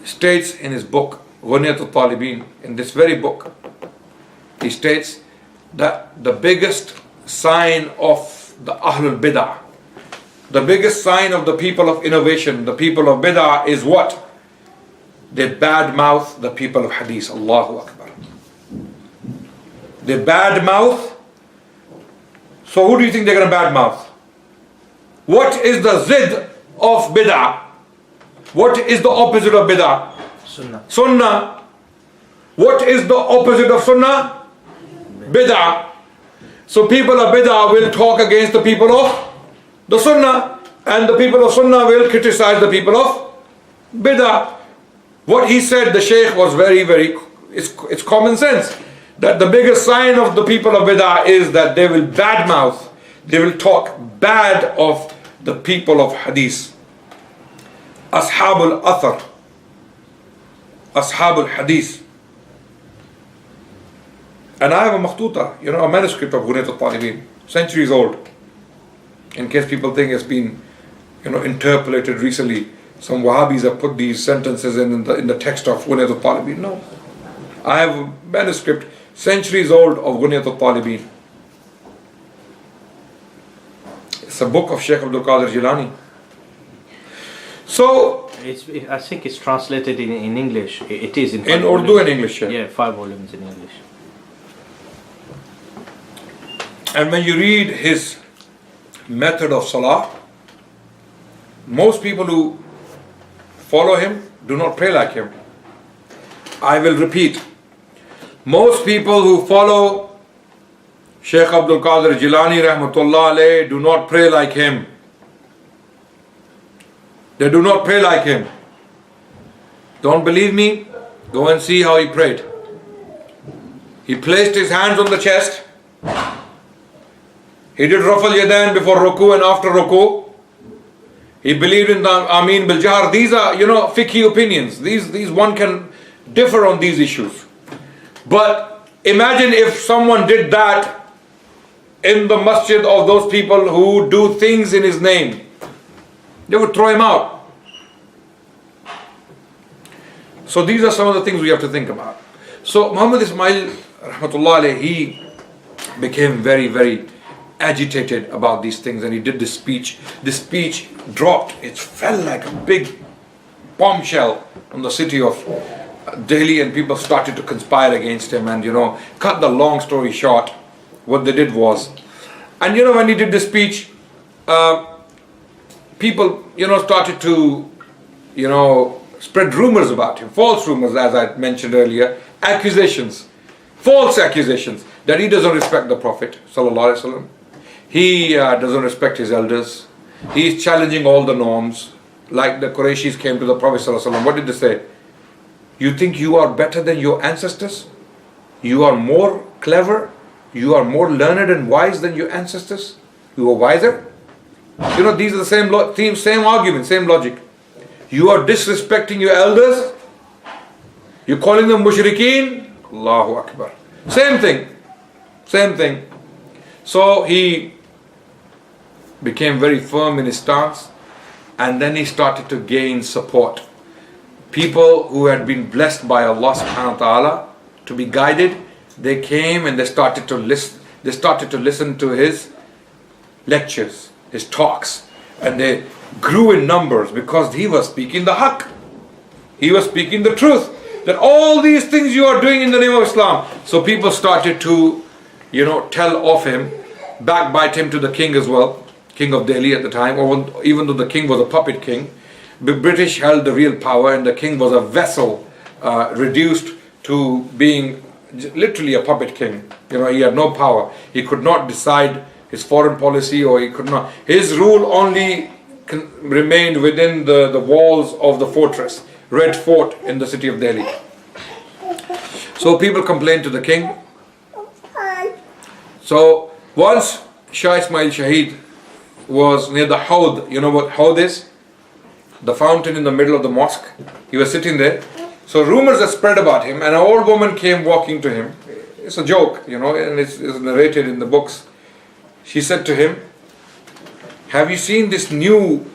Speaker 1: states in his book, Ghunyat al-Talibin, in this very book, he states that the biggest sign of the Ahlul Bid'ah, the biggest sign of the people of innovation, the people of Bid'ah is what? They bad mouth the people of Hadith. Allahu Akbar. They bad mouth. So who do you think they're going to bad mouth? What is the zid of Bid'ah? What is the opposite of Bid'ah?
Speaker 2: Sunnah.
Speaker 1: Sunnah. What is the opposite of Sunnah? Bid'ah. So people of Bid'ah will talk against the people of the Sunnah, and the people of Sunnah will criticize the people of Bid'ah. What he said, the Shaykh, was it's common sense. That the biggest sign of the people of Bid'ah is that they will badmouth, they will talk bad of the people of Hadith. Ashabul Athar, Ashabul Hadith. And I have a makhtuta, a manuscript of Ghunyat al-Talibin, centuries old. In case people think it's been, interpolated recently. Some Wahhabis have put these sentences in the text of Ghunyat al-Talibin. No. I have a manuscript, centuries old, of Ghunyat al-Talibin. It's a book of Shaykh Abdul Qadir Jilani. So,
Speaker 2: I think it's translated in English. It is in
Speaker 1: Urdu and English.
Speaker 2: Yeah, 5 volumes in English.
Speaker 1: And when you read his method of salah, most people who follow him do not pray like him. I will repeat. Most people who follow Shaykh Abdul Qadir Jilani rahmatullah alayh do not pray like him. They do not pray like him. Don't believe me? Go and see how he prayed. He placed his hands on the chest. He did Rafal Yadain before Ruku and after Ruku. He believed in the Ameen bil Jahar. These are, fiqhi opinions. These one can differ on these issues. But imagine if someone did that in the masjid of those people who do things in his name. They would throw him out. So these are some of the things we have to think about. So Muhammad Isma'eel rahmatullah alayhi, he became very, very agitated about these things, and he did this speech. This speech dropped. It fell like a big bombshell on the city of Delhi, and people started to conspire against him. And cut the long story short, what they did was, and when he did this speech, people started to spread rumors about him, false rumors, as I mentioned earlier, accusations, false accusations that he doesn't respect the Prophet sallallahu alaihi wasallam. He doesn't respect his elders. He is challenging all the norms. Like the Qurayshis came to the Prophet sallallahu alaihi wasallam. What did they say? You think you are better than your ancestors? You are more clever? You are more learned and wise than your ancestors? You are wiser? These are the same argument, same logic. You are disrespecting your elders? You're calling them mushrikeen? Allahu Akbar. Same thing. So he became very firm in his stance, and then he started to gain support. People who had been blessed by Allah subhanahu wa ta'ala to be guided, they came and they started to listen to his lectures, his talks, and they grew in numbers because he was speaking the haqq. He was speaking the truth, that all these things you are doing in the name of Islam. So people started to tell of him, backbite him to the king as well, king of Delhi at the time, or even though the king was a puppet king. The British held the real power, and the king was a vessel reduced to being literally a puppet king. He had no power. He could not decide his foreign policy, or he could not. His rule only remained within the walls of the fortress, Red Fort in the city of Delhi. So people complained to the king. So Once Shah Isma'eel Shaheed was near the Hawd. You know what Hawd is? The fountain in the middle of the mosque. He was sitting there. So rumors are spread about him, and an old woman came walking to him. It's a joke, you know, and it's narrated in the books. She said to him, "Have you seen this new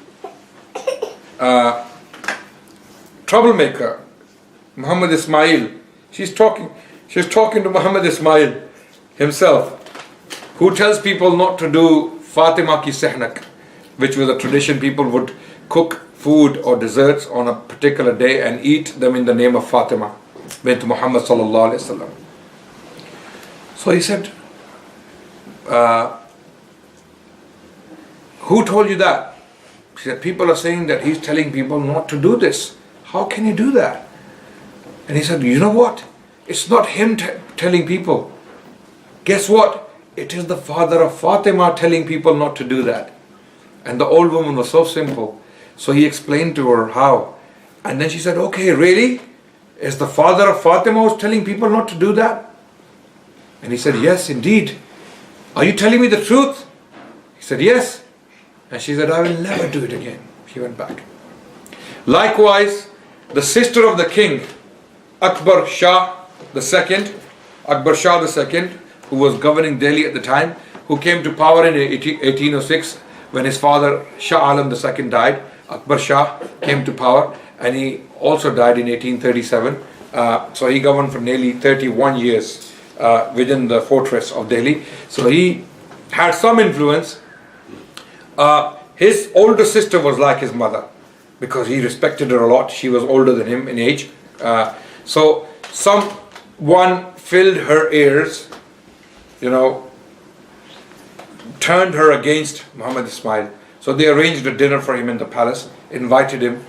Speaker 1: troublemaker, Muhammad Ismail?" She's talking to Muhammad Ismail himself, who tells people not to do Fatima ki sehnak, which was a tradition. People would cook food or desserts on a particular day and eat them in the name of Fatima bint Muhammad sallallahu alaihi wasallam. So he said, "Who told you that?" She said, "People are saying that he's telling people not to do this. How can he do that?" And he said, "You know what? It's not him telling people. Guess what? It is the father of Fatima telling people not to do that." And the old woman was so simple. So he explained to her how. And then she said, "Okay, really? Is the father of Fatima who's telling people not to do that?" And he said, "Yes, indeed. Are you telling me the truth?" He said, "Yes." And she said, "I will never do it again." She went back. Likewise, the sister of the king, Akbar Shah II, who was governing Delhi at the time, who came to power in 1806 when his father Shah Alam II died. Akbar Shah came to power, and he also died in 1837. So he governed for nearly 31 years within the fortress of Delhi. So he had some influence. His older sister was like his mother because he respected her a lot. She was older than him in age. So someone filled her ears, you know, turned her against Muhammad Ismail. So they arranged a dinner for him in the palace, invited him.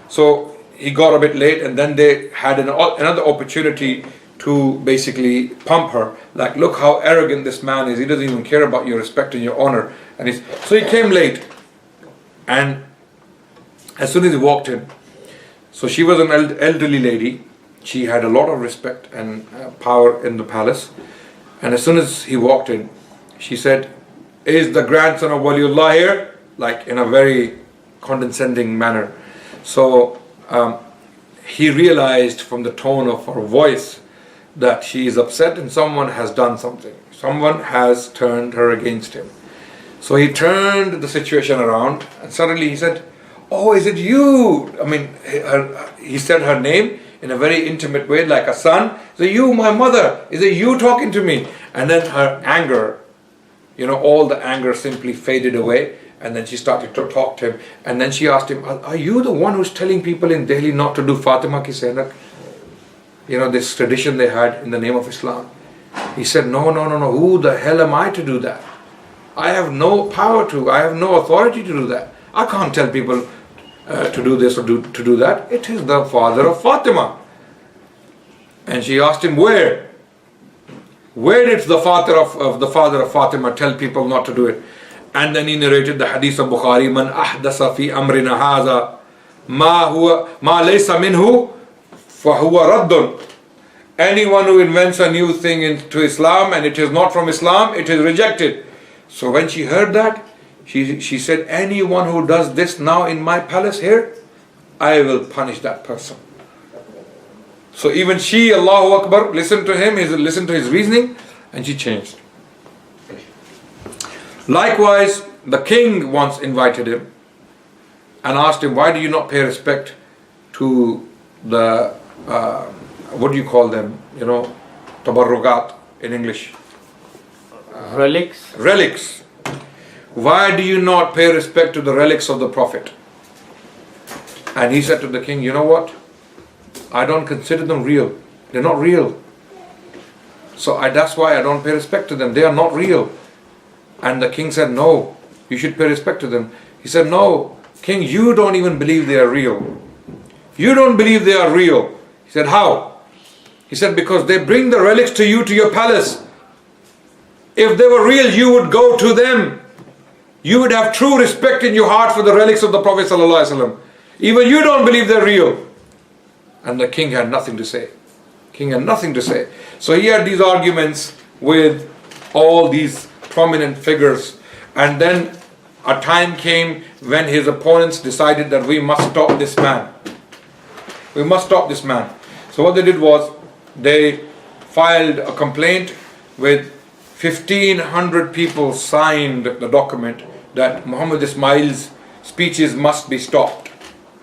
Speaker 1: So he got a bit late, and then they had another opportunity to basically pump her. Like, look how arrogant this man is. He doesn't even care about your respect and your honor. So he came late. And as soon as he walked in, so she was an elderly lady. She had a lot of respect and power in the palace. And as soon as he walked in, she said, "Is the grandson of Waliullah here?" Like in a very condescending manner. So he realized from the tone of her voice that she is upset and someone has done something. Someone has turned her against him. So he turned the situation around, and suddenly he said, "Oh, is it you?" I mean, he said her name in a very intimate way, like a son. "Is it you, my mother? Is it you talking to me?" And then her anger, you know, all the anger simply faded away. And then she started to talk to him. And then she asked him, "Are you the one who's telling people in Delhi not to do Fatima ki sehnak?" You know, this tradition they had in the name of Islam. He said, No. Who the hell am I to do that? I have no power to. I have no authority to do that. I can't tell people to do this or to do that. It is the father of Fatima. And she asked him, Where did the father of Fatima tell people not to do it? And then he narrated the hadith of Bukhari, "Man ahdasa fi amrina haza ma laysa minhu fahuwa raddun." Anyone who invents a new thing into Islam and it is not from Islam, it is rejected. So when she heard that, she said, "Anyone who does this now in my palace here, I will punish that person." So even she, Allahu Akbar, listened to him, listened to his reasoning, and she changed. Likewise, the king once invited him and asked him, "Why do you not pay respect to the, what do you call them, you know, tabarrugat in English? Relics. Why do you not pay respect to the relics of the Prophet?" And he said to the king, "You know what? I don't consider them real. They're not real. So that's why I don't pay respect to them. They are not real." And the king said, "No, you should pay respect to them." He said, "No, king, you don't even believe they are real. You don't believe they are real." He said, "How?" He said, "Because they bring the relics to you, to your palace. If they were real, you would go to them. You would have true respect in your heart for the relics of the Prophet ﷺ. Even you don't believe they're real." And the king had nothing to say. So he had these arguments with all these prominent figures. And then a time came when his opponents decided that we must stop this man. We must stop this man. So what they did was, they filed a complaint with 1,500 people signed the document that Muhammad Isma'eel's speeches must be stopped.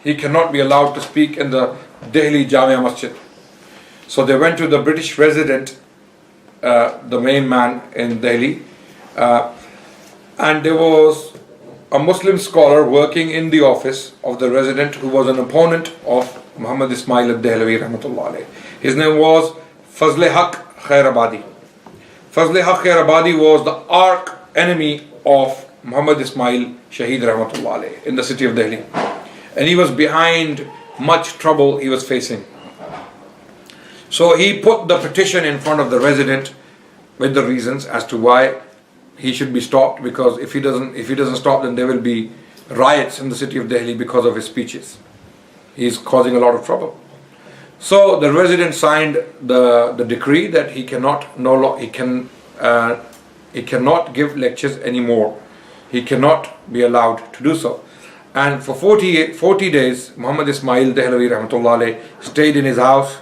Speaker 1: He cannot be allowed to speak in the Dehlwi Jamia Masjid. So they went to the British resident, the main man in Delhi, and there was a Muslim scholar working in the office of the resident who was an opponent of Muhammad Isma'eel al-Dehlwi rahmatullah alayh. His name was Fazl-e-Haq Khairabadi. Fazl-e-Haq Khairabadi was the arch enemy of Muhammad Isma'eel Shaheed rahmatullah alayh in the city of Delhi. And he was behind much trouble he was facing. So he put the petition in front of the resident with the reasons as to why he should be stopped, because if he doesn't stop, then there will be riots in the city of Delhi because of his speeches. He is causing a lot of trouble. So the resident signed the decree that he cannot give lectures anymore. He cannot be allowed to do so. And for 40 days, Muhammad Isma'eel Dehlwi rahmatullah alayh stayed in his house,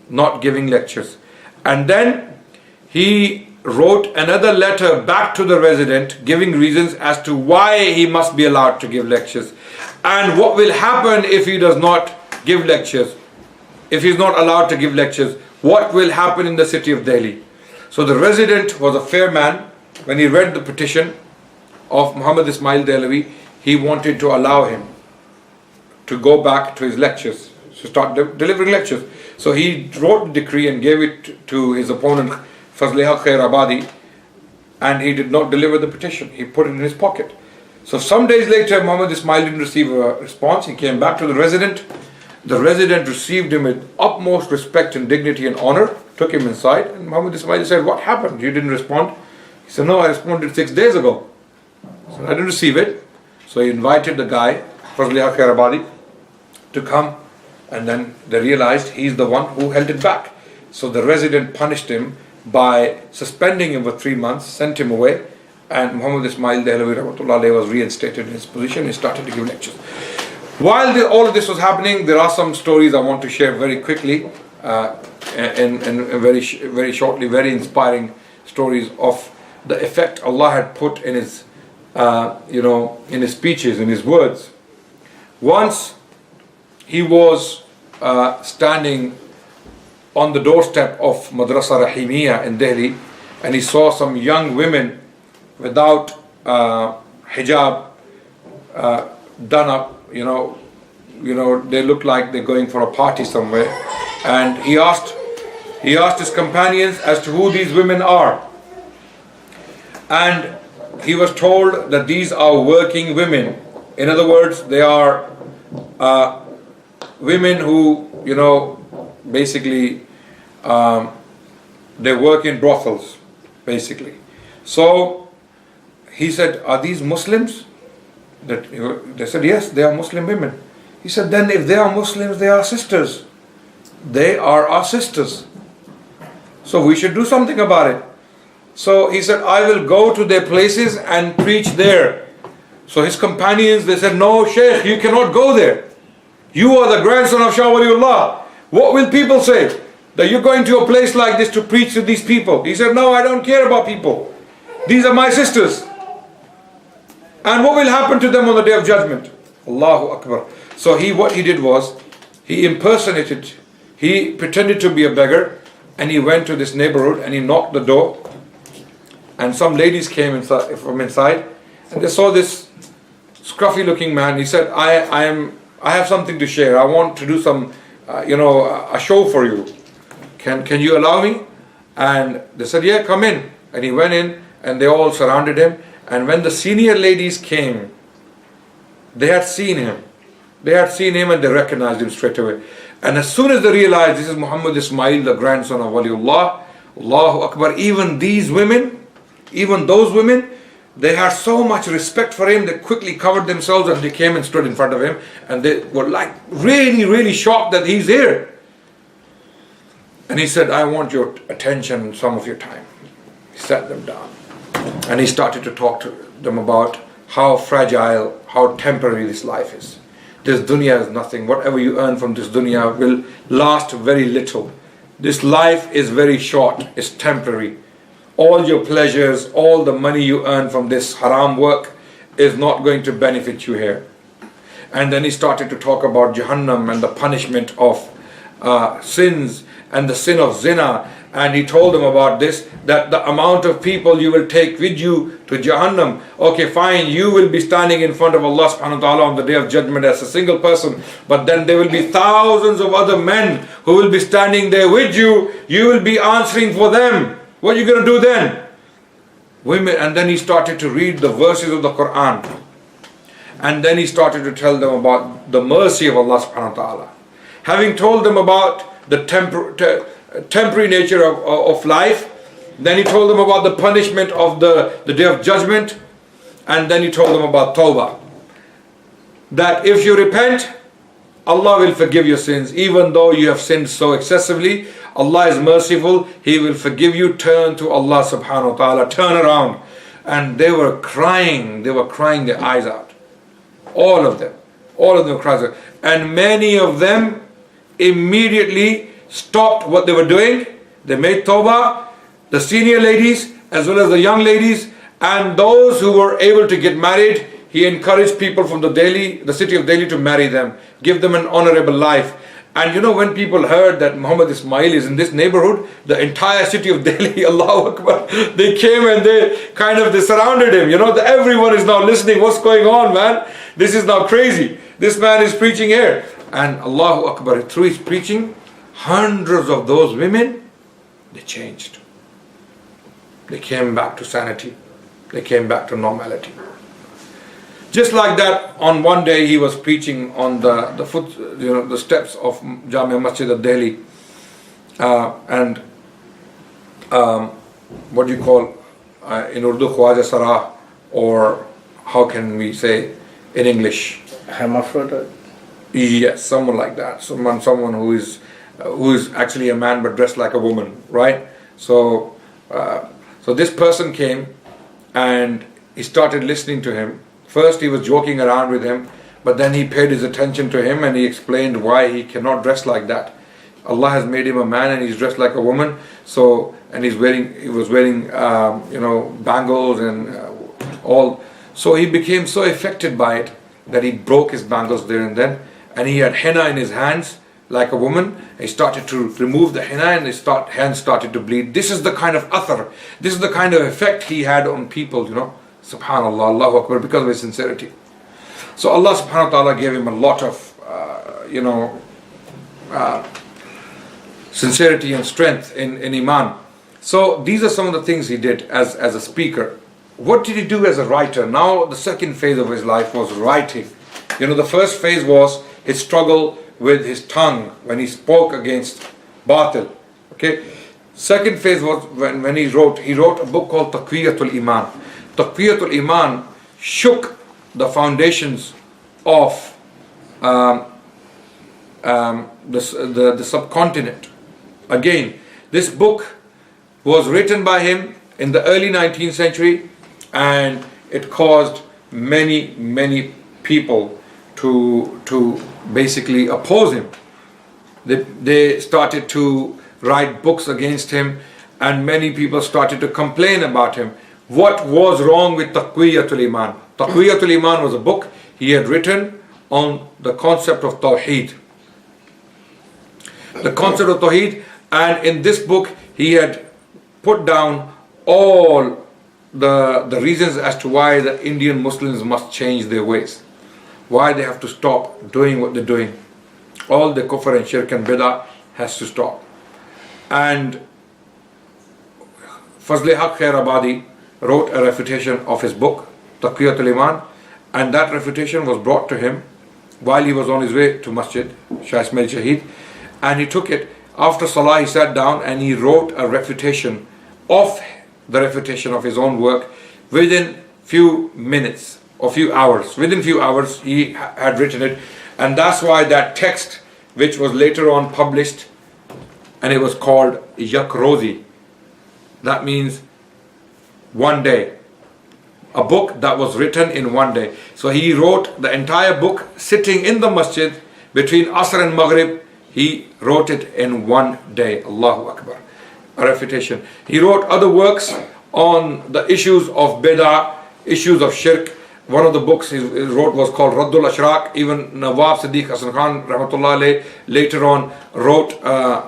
Speaker 1: not giving lectures. And then he wrote another letter back to the resident giving reasons as to why he must be allowed to give lectures and what will happen if he does not give lectures. If he is not allowed to give lectures, what will happen in the city of Delhi? So the resident was a fair man. When he read the petition of Muhammad Isma'eel Dehlwi, he wanted to allow him to go back to his lectures, to start delivering lectures. So he wrote the decree and gave it to his opponent Fazl-e-Haq Khairabadi, and he did not deliver the petition. He put it in his pocket. So some days later, Muhammad Isma'eel didn't receive a response. He came back to the resident. The resident received him with utmost respect and dignity and honor, took him inside, and Muhammad Isma'eel said, "What happened? You didn't respond?" He said, "No, I responded 6 days ago." So I didn't receive it. So he invited the guy, Fazl-e-Haq Khairabadi, to come, and then they realized he's the one who held it back. So the resident punished him by suspending him for 3 months, sent him away, and Muhammad Isma'eel Dehlwi rahmatullah alayh was reinstated in his position. He started to give lectures. While all of this was happening, there are some stories I want to share very quickly, and very shortly, very inspiring stories of the effect Allah had put in his, in his speeches, in his words. Once he was standing on the doorstep of Madrasa Rahimiyya in Delhi, and he saw some young women without hijab, done up, they look like they're going for a party somewhere. And he asked his companions as to who these women are. And he was told that these are working women. In other words, they are women who, basically, they work in brothels, basically. So he said, "Are these Muslims?" They said, "Yes, they are Muslim women." He said, "Then if they are Muslims, they are sisters. They are our sisters. So we should do something about it." So he said, "I will go to their places and preach there." So his companions, they said, "No, Sheikh, you cannot go there. You are the grandson of Shah Waliullah. What will people say? That you're going to a place like this to preach to these people?" He said, "No, I don't care about people. These are my sisters. And what will happen to them on the day of judgment?" Allahu Akbar. So what he did was, he impersonated, he pretended to be a beggar, and he went to this neighborhood and he knocked the door, and some ladies came inside, from inside, and they saw this scruffy looking man. He said, I have something to share. I want to do some, a show for you. Can you allow me?" And they said, "Yeah, come in." And he went in, and they all surrounded him. And when the senior ladies came, they had seen him. They had seen him and they recognized him straight away. And as soon as they realized this is Muhammad Isma'eel, the grandson of Waliullah, Allahu Akbar, even these women, even those women, they had so much respect for him, they quickly covered themselves and they came and stood in front of him. And they were like really, really shocked that he's here. And he said, "I want your attention and some of your time." He sat them down. And he started to talk to them about how fragile, how temporary this life is. This dunya is nothing. Whatever you earn from this dunya will last very little. This life is very short, it's temporary. All your pleasures, all the money you earn from this haram work is not going to benefit you here. And then he started to talk about Jahannam and the punishment of sins and the sin of zina. And he told them about this, that the amount of people you will take with you to Jahannam. Okay, fine, you will be standing in front of Allah subhanahu wa ta'ala on the day of judgment as a single person. But then there will be thousands of other men who will be standing there with you. You will be answering for them. What are you going to do then? Women. And then he started to read the verses of the Quran. And then he started to tell them about the mercy of Allah subhanahu wa ta'ala. Having told them about the temporary nature of life, then he told them about the punishment of the day of judgment, and then he told them about tawbah. That if you repent, Allah will forgive your sins. Even though you have sinned so excessively, Allah is merciful, He will forgive you. Turn to Allah subhanahu wa ta'ala, turn around. And they were crying their eyes out. All of them cried. And many of them immediately stopped what they were doing. They made tawbah, the senior ladies as well as the young ladies, and those who were able to get married. He encouraged people from the city of Delhi to marry them, give them an honorable life. And when people heard that Muhammad Isma'eel is in this neighborhood, the entire city of Delhi, Allahu Akbar, they came and they surrounded him. Everyone is now listening. What's going on, man? This is now crazy. This man is preaching here. And Allahu Akbar, through his preaching, hundreds of those women, they changed. They came back to sanity. They came back to normality. Just like that, on one day he was preaching on the steps of Jamia Masjid of Delhi, and what do you call in Urdu, Khwaja Sarah, or how can we say in English?
Speaker 2: Hermaphrodite.
Speaker 1: Yes, someone like that. Someone who is actually a man but dressed like a woman, right? So this person came and he started listening to him. First he was joking around with him, but then he paid his attention to him and he explained why he cannot dress like that. Allah has made him a man and he's dressed like a woman. And he was wearing bangles and all. So he became so affected by it that he broke his bangles there and then. And he had henna in his hands like a woman. He started to remove the henna and his hands started to bleed. This is the kind of athar, this is the kind of effect he had on people, Subhanallah, Allahu Akbar, because of his sincerity. So Allah subhanahu wa ta'ala gave him a lot of sincerity and strength in Iman. So these are some of the things he did as a speaker. What did he do as a writer? Now the second phase of his life was writing. The first phase was his struggle with his tongue when he spoke against batil. Okay. Second phase was when he wrote a book called Taqwiyatul Iman. Taqwiyatul Iman shook the foundations of the subcontinent. Again, this book was written by him in the early 19th century, and it caused many people to basically oppose him. They started to write books against him, and many people started to complain about him. What was wrong with Taqwiyatul Iman? Taqwiyatul Iman was a book he had written on the concept of Tawheed. The concept of Tawheed, and in this book he had put down all the reasons as to why the Indian Muslims must change their ways. Why they have to stop doing what they're doing. All the kufr and shirk and bid'ah has to stop. And Fazl Haq Khair Abadi wrote a refutation of his book, Taqwiyatul Iman, and that refutation was brought to him while he was on his way to Masjid, Shah Isma'eel Shaheed, and he took it. After Salah he sat down and he wrote a refutation of his own work within few minutes or few hours. Within few hours he had written it, and that's why that text, which was later on published, and it was called Yak Rozi, that means one day. a book that was written in one day. So he wrote the entire book sitting in the masjid between Asr and Maghrib. He wrote it in one day. Allahu Akbar. A refutation. He wrote other works on the issues of bid'ah, issues of shirk. One of the books he wrote was called Raddul Ashraq. Even Nawab Siddiq Hasan Khan rahmatullah alayh later on wrote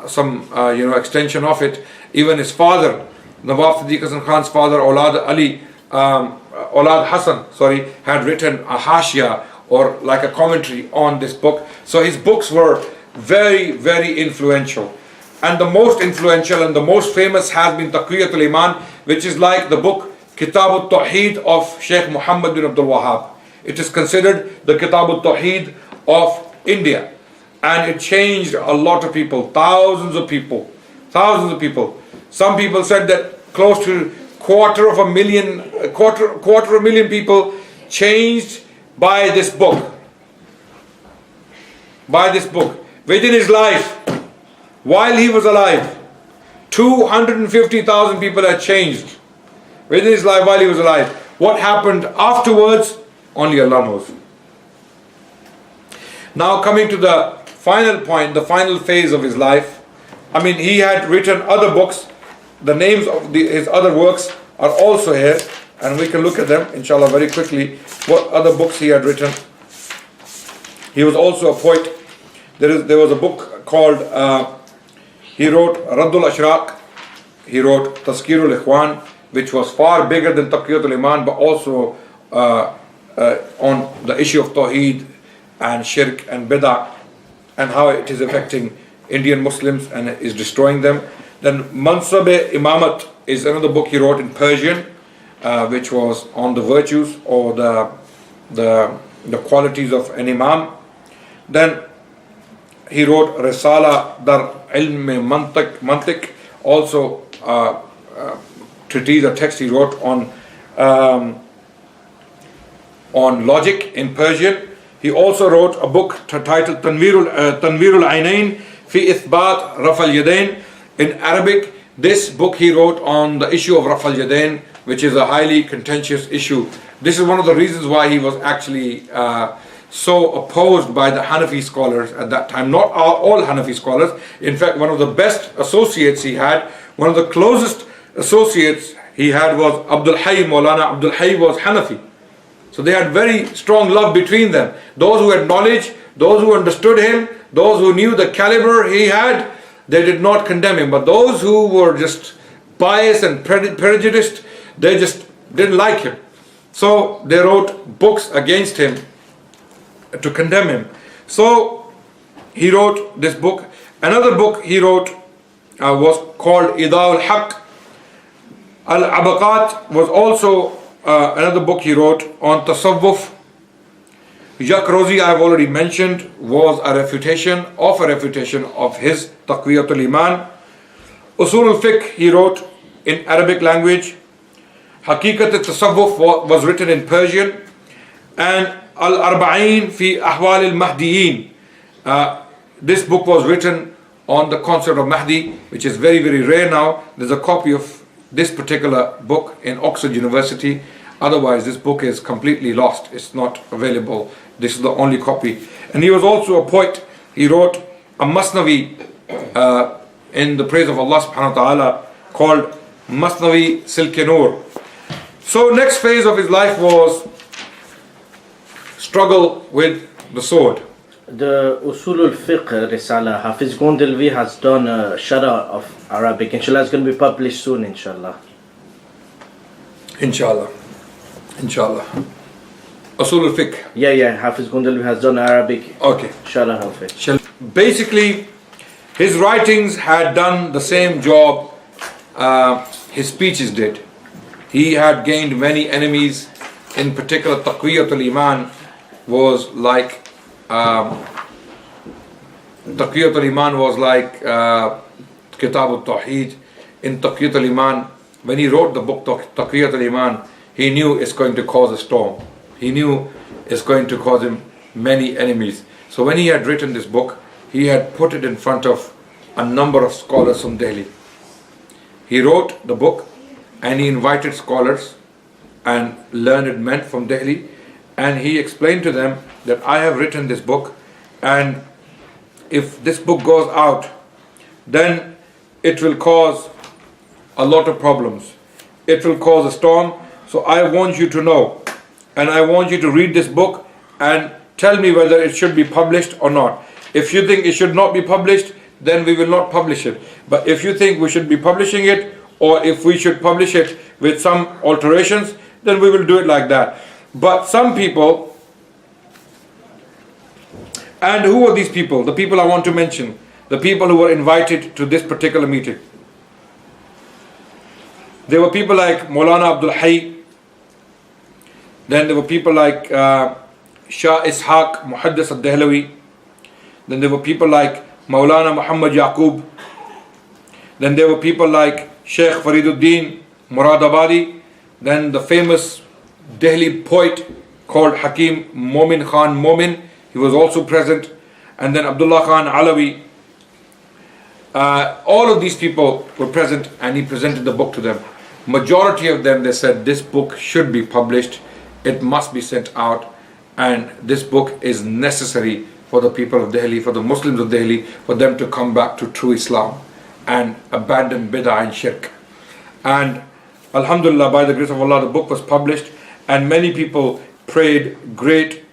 Speaker 1: some extension of it. Even his father, Nawab Siddiq Hasan Khan's father, Aulad Hassan, had written a hashia, or like a commentary on this book. So his books were very, very influential. And the most influential and the most famous has been Taqwiyatul Iman, which is like the book Kitab al-Tawheed of Sheikh Muhammad bin Abdul Wahhab. It is considered the Kitab al-Tawheed of India. And it changed a lot of people, thousands of people. Some people said that close to quarter of a million people changed by this book. Within his life, while he was alive, 250,000 people had changed. Within his life, while he was alive. What happened afterwards, only Allah knows. Now coming to the final point, the final phase of his life. He had written other books. The names of his other works are also here, and we can look at them inshallah very quickly. What other books he had written. He was also a poet. There was a book called, he wrote Raddul Ashraq, he wrote Tazkirul Ikhwan, which was far bigger than Taqwiyatul Iman, but also on the issue of Tawheed and Shirk and Bid'ah, and how it is affecting Indian Muslims and is destroying them. Then Mansab-e-Imamat is another book he wrote in Persian, which was on the virtues or the qualities of an Imam. Then he wrote Risala Dar Ilm Mantiq, also treatise, a text he wrote on logic in Persian. He also wrote a book titled Tanvirul Ainain Fi Ithbat Raf al-Yadain in Arabic. This book he wrote on the issue of Raf al-Yadain, which is a highly contentious issue. This is one of the reasons why he was actually so opposed by the Hanafi scholars at that time. Not all Hanafi scholars. In fact, one of the best associates he had, one of the closest associates he had was Abdul Hayy. Maulana Abdul Hayy was Hanafi. So they had very strong love between them. Those who had knowledge, those who understood him, those who knew the caliber he had, they did not condemn him. But those who were just biased and prejudiced, they just didn't like him. So they wrote books against him to condemn him. So he wrote this book. Another book he wrote was called Idaul Haq. Al-Abaqat was also another book he wrote on Tasawwuf. Jacques Rosi, I have already mentioned, was a refutation of his Taqwiyatul Iman. Usul al-Fiqh he wrote in Arabic language. Haqiqat al-Tasawwuf was written in Persian. And Al-Arba'in fi Ahwal al-Mahdiyin. This book was written on the concept of Mahdi, which is very, very rare now. There's a copy of this particular book in Oxford University. Otherwise, this book is completely lost. It's not available. This is the only copy. And he was also a poet. He wrote a Masnavi in the praise of Allah subhanahu wa ta'ala called Masnavi Silk-e-Noor. So next phase of his life was struggle with the sword.
Speaker 2: The Usul al-Fiqh Risala, Hafiz Dehlwi has done a Sharah of Arabic. Inshallah, it's going to be published soon, inshallah.
Speaker 1: Inshallah. Usul al-Fiqh.
Speaker 2: Yeah, Hafiz Dehlwi has done Arabic.
Speaker 1: Okay.
Speaker 2: Sharah of it.
Speaker 1: Basically, his writings had done the same job his speeches did. He had gained many enemies. In particular, Taqwiyatul Iman was like Taqwiyatul Iman was like Kitab al-Tawheed. In Taqwiyatul Iman, when he wrote the book Taqwiyatul Iman, he knew it's going to cause a storm. He knew it's going to cause him many enemies. So when he had written this book, he had put it in front of a number of scholars from Delhi. He wrote the book and he invited scholars and learned men from Delhi, and he explained to them that I have written this book, and if this book goes out, then it will cause a lot of problems. It will cause a storm. So I want you to know, and I want you to read this book and tell me whether it should be published or not. If you think it should not be published, then we will not publish it. But if you think we should be publishing it, or if we should publish it with some alterations, then we will do it like that. But some people, and who are these people? The people I want to mention, the people who were invited to this particular meeting. There were people like Maulana Abdul Hayy. Then there were people like Shah Ishaq, Muhaddis al-Dehlwi. Then there were people like Maulana Muhammad Yaqub. Then there were people like Sheikh Fariduddin Muradabadi. Then the famous Delhi poet called Hakim Momin Khan Momin, he was also present. And then Abdullah Khan Alawi. All of these people were present, and he presented the book to them. Majority of them, they said this book should be published, it must be sent out, and this book is necessary for the people of Delhi, for the Muslims of Delhi, for them to come back to true Islam and abandon bid'ah and shirk. And alhamdulillah, by the grace of Allah, the book was published, and many people paid great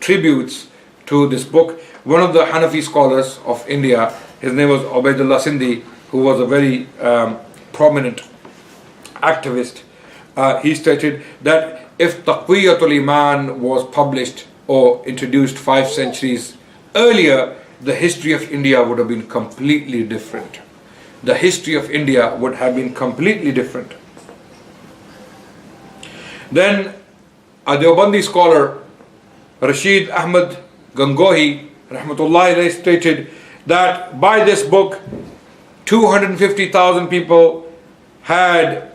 Speaker 1: tributes to this book. One of the Hanafi scholars of India, his name was Ubaidullah Sindhi, who was a very prominent activist. He stated that if Taqwiyatul Iman was published or introduced 5 centuries earlier, the history of India would have been completely different. The history of India would have been completely different. Then a Deobandi scholar, Rashid Ahmad Gangohi, rahmatullahi alayhi, stated that by this book 250,000 people had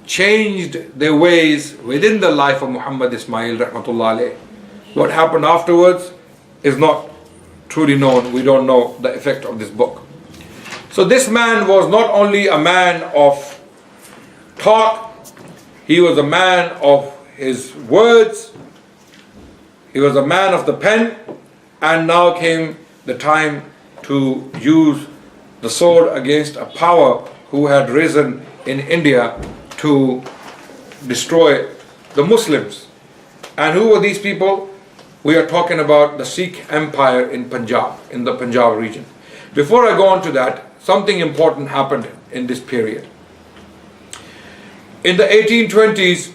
Speaker 1: changed their ways within the life of Muhammad Isma'eel rahmatullahi alayhi. What happened afterwards is not truly known. We don't know the effect of this book. So this man was not only a man of talk, he was a man of his words, he was a man of the pen, and now came the time to use the sword against a power who had risen in India to destroy the Muslims. And who were these people? We are talking about the Sikh Empire in Punjab, in the Punjab region. Before I go on to that, something important happened in this period. In the 1820s,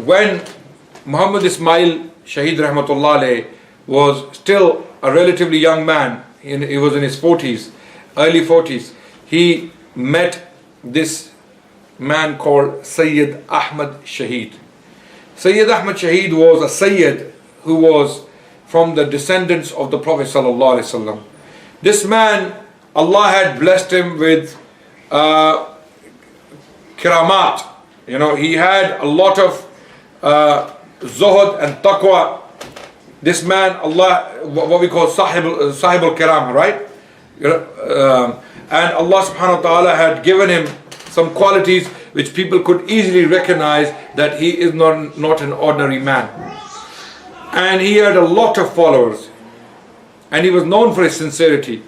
Speaker 1: when Muhammad Isma'eel Shaheed rahmatullah alayhi was still a relatively young man, he was in his 40s, early 40s, he met this man called Sayyid Ahmad Shaheed. Sayyid Ahmad Shaheed was a Sayyid who was from the descendants of the Prophet sallallahu alaihi wasallam. This man, Allah had blessed him with kiramat. You know, he had a lot of zuhud and taqwa. This man, Allah, what we call sahib al-kiram, right? And Allah subhanahu wa ta'ala had given him some qualities which people could easily recognize that he is not an ordinary man. And he had a lot of followers, and he was known for his sincerity,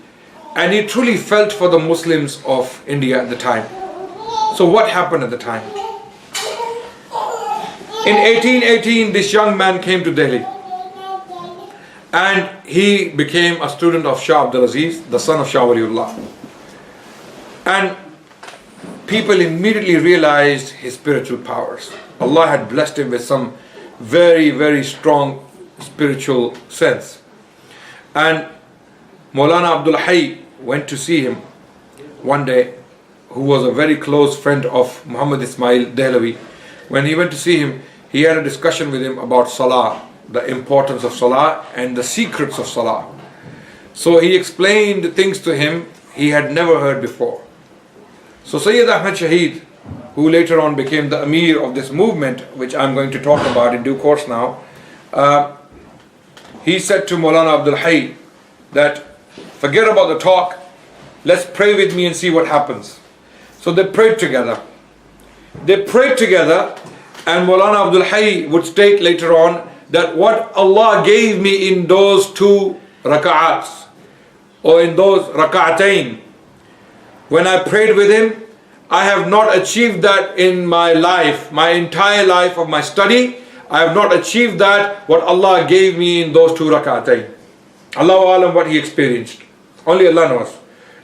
Speaker 1: and he truly felt for the Muslims of India at the time. So what happened at the time? In 1818, this young man came to Delhi, and he became a student of Shah Abdul Aziz, the son of Shah Waliullah. And people immediately realized his spiritual powers. Allah had blessed him with some very, very strong spiritual sense. And Maulana Abdul Hayy went to see him one day, who was a very close friend of Muhammad Isma'eel Dehlwi. When he went to see him, he had a discussion with him about Salah, the importance of Salah and the secrets of Salah. So he explained things to him he had never heard before. So Sayyid Ahmad Shaheed, who later on became the Amir of this movement, which I'm going to talk about in due course now, he said to Maulana Abdul Hayy that forget about the talk, let's pray with me and see what happens. So they prayed together. they prayed together, and Maulana Abdul Hayy would state later on that what Allah gave me in those 2 raka'ats, or in those raka'atain, when I prayed with him, I have not achieved that in my life, my entire life of my study. I have not achieved that what Allah gave me in those 2 rak'atayn. Allahu alam what he experienced. Only Allah knows.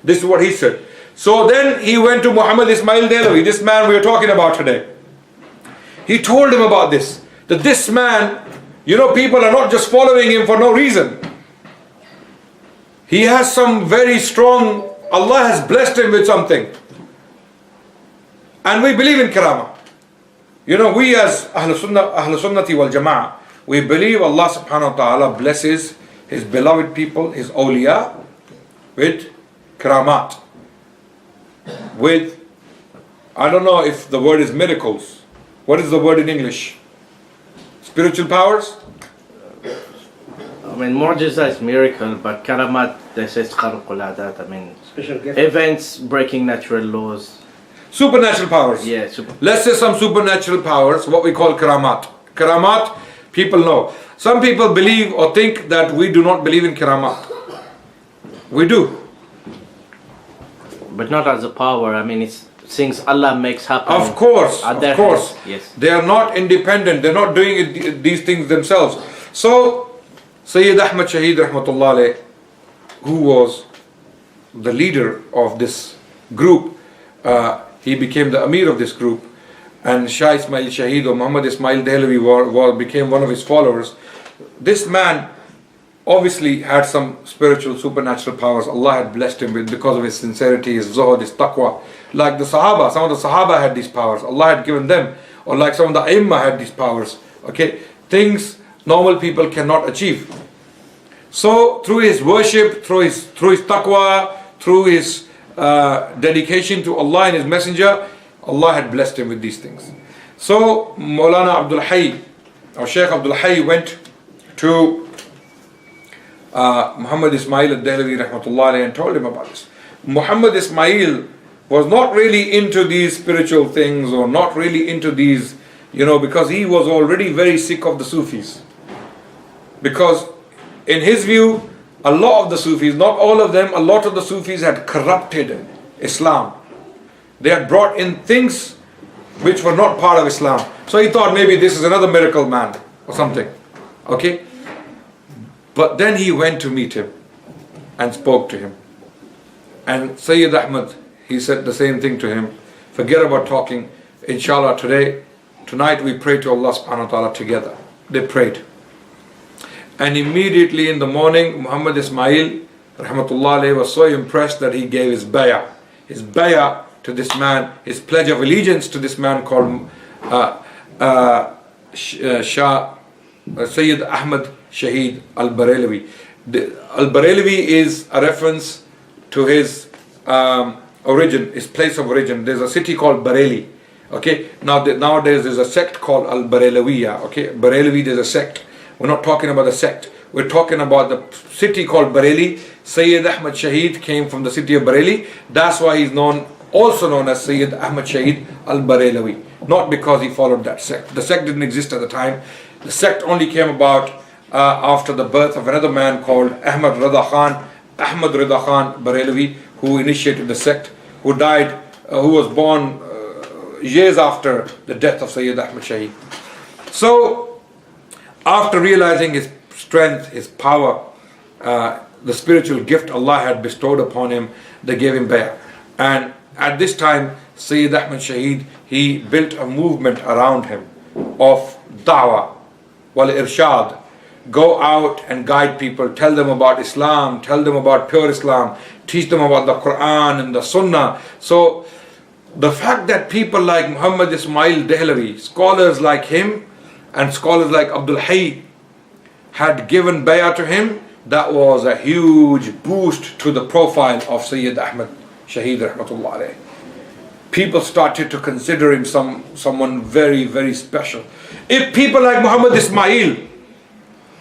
Speaker 1: This is what he said. So then he went to Muhammad Isma'eel Dehlwi, this man we are talking about today. He told him about this. That this man, people are not just following him for no reason. He has some very strong, Allah has blessed him with something. And we believe in karama. We as Ahlul Sunnati wal Jama'ah, we believe Allah subhanahu wa ta'ala blesses His beloved people, His awliya, with karamat. With, I don't know if the word is miracles. What is the word in English? Spiritual powers?
Speaker 2: I mean, mu'jiza is miracle, but karamat, they say it's kharqul adat. I mean,
Speaker 3: Special gift.
Speaker 2: events breaking natural laws.
Speaker 1: Supernatural powers.
Speaker 2: Yeah,
Speaker 1: Let's say some supernatural powers, what we call karamat. Karamat, people know. Some people believe or think that we do not believe in karamat. We do.
Speaker 2: but not as a power. I mean, it's things Allah makes happen.
Speaker 1: Of course,
Speaker 2: at
Speaker 1: of
Speaker 2: their
Speaker 1: course.
Speaker 2: hands. Yes.
Speaker 1: They are not independent. They're not doing these things themselves. So, Sayyid Ahmad Shaheed rahmatullah alayh, who was the leader of this group, he became the Amir of this group, and Shah Isma'eel Shaheed or Muhammad Isma'eel Dehlwi became one of his followers. This man obviously had some spiritual, supernatural powers Allah had blessed him with because of his sincerity, his zuhud, his taqwa. Like the Sahaba, some of the Sahaba had these powers, Allah had given them. Or like some of the Aimma had these powers. Okay, things normal people cannot achieve. So through his worship, through his taqwa, through his dedication to Allah and His Messenger, Allah had blessed him with these things. So Maulana Abdul Hayy, or Shaykh Abdul Hayy, went to Muhammad Isma'eel al-Dehlwi rahmatullah alayhi and told him about this. Muhammad Isma'eel was not really into these spiritual things, or not really into these, because he was already very sick of the Sufis. Because in his view, a lot of the Sufis, not all of them, a lot of the Sufis had corrupted Islam. They had brought in things which were not part of Islam. So he thought maybe this is another miracle man or something. Okay? But then he went to meet him and spoke to him. And Sayyid Ahmad, he said the same thing to him. Forget about talking. Inshallah, tonight we pray to Allah subhanahu wa ta'ala together. They prayed. And immediately in the morning, Muhammad Isma'eel rahmatullah alayhi was so impressed that he gave his bay'ah. His bay'ah to this man, his pledge of allegiance to this man called Sayyid Ahmad Shaheed al-Barelvi. Al-Barelvi is a reference to his origin, his place of origin. There's a city called Bareilly. Okay, nowadays there's a sect called Al-Barelawiyya. Okay, Barelvi, there's a sect. We're not talking about the sect. We're talking about the city called Bareilly. Sayyid Ahmad Shaheed came from the city of Bareilly. That's why he's also known as Sayyid Ahmad Shaheed al-Barelwi. Not because he followed that sect. The sect didn't exist at the time. The sect only came about after the birth of another man called Ahmad Rida Khan Barelvi, who initiated the sect, who died, who was born years after the death of Sayyid Ahmad Shaheed. So, after realizing his strength, his power, the spiritual gift Allah had bestowed upon him, they gave him bay'ah. And at this time, Sayyid Ahmad Shaheed, he built a movement around him of da'wah, wal irshad. Go out and guide people, tell them about Islam, tell them about pure Islam, teach them about the Quran and the Sunnah. So the fact that people like Muhammad Isma'eel Dehlwi, scholars like him and scholars like Abdul Hayy had given bay'ah to him, that was a huge boost to the profile of Sayyid Ahmad Shaheed rahmatullah alayh. People started to consider him someone very, very special. If people like Muhammad Isma'eel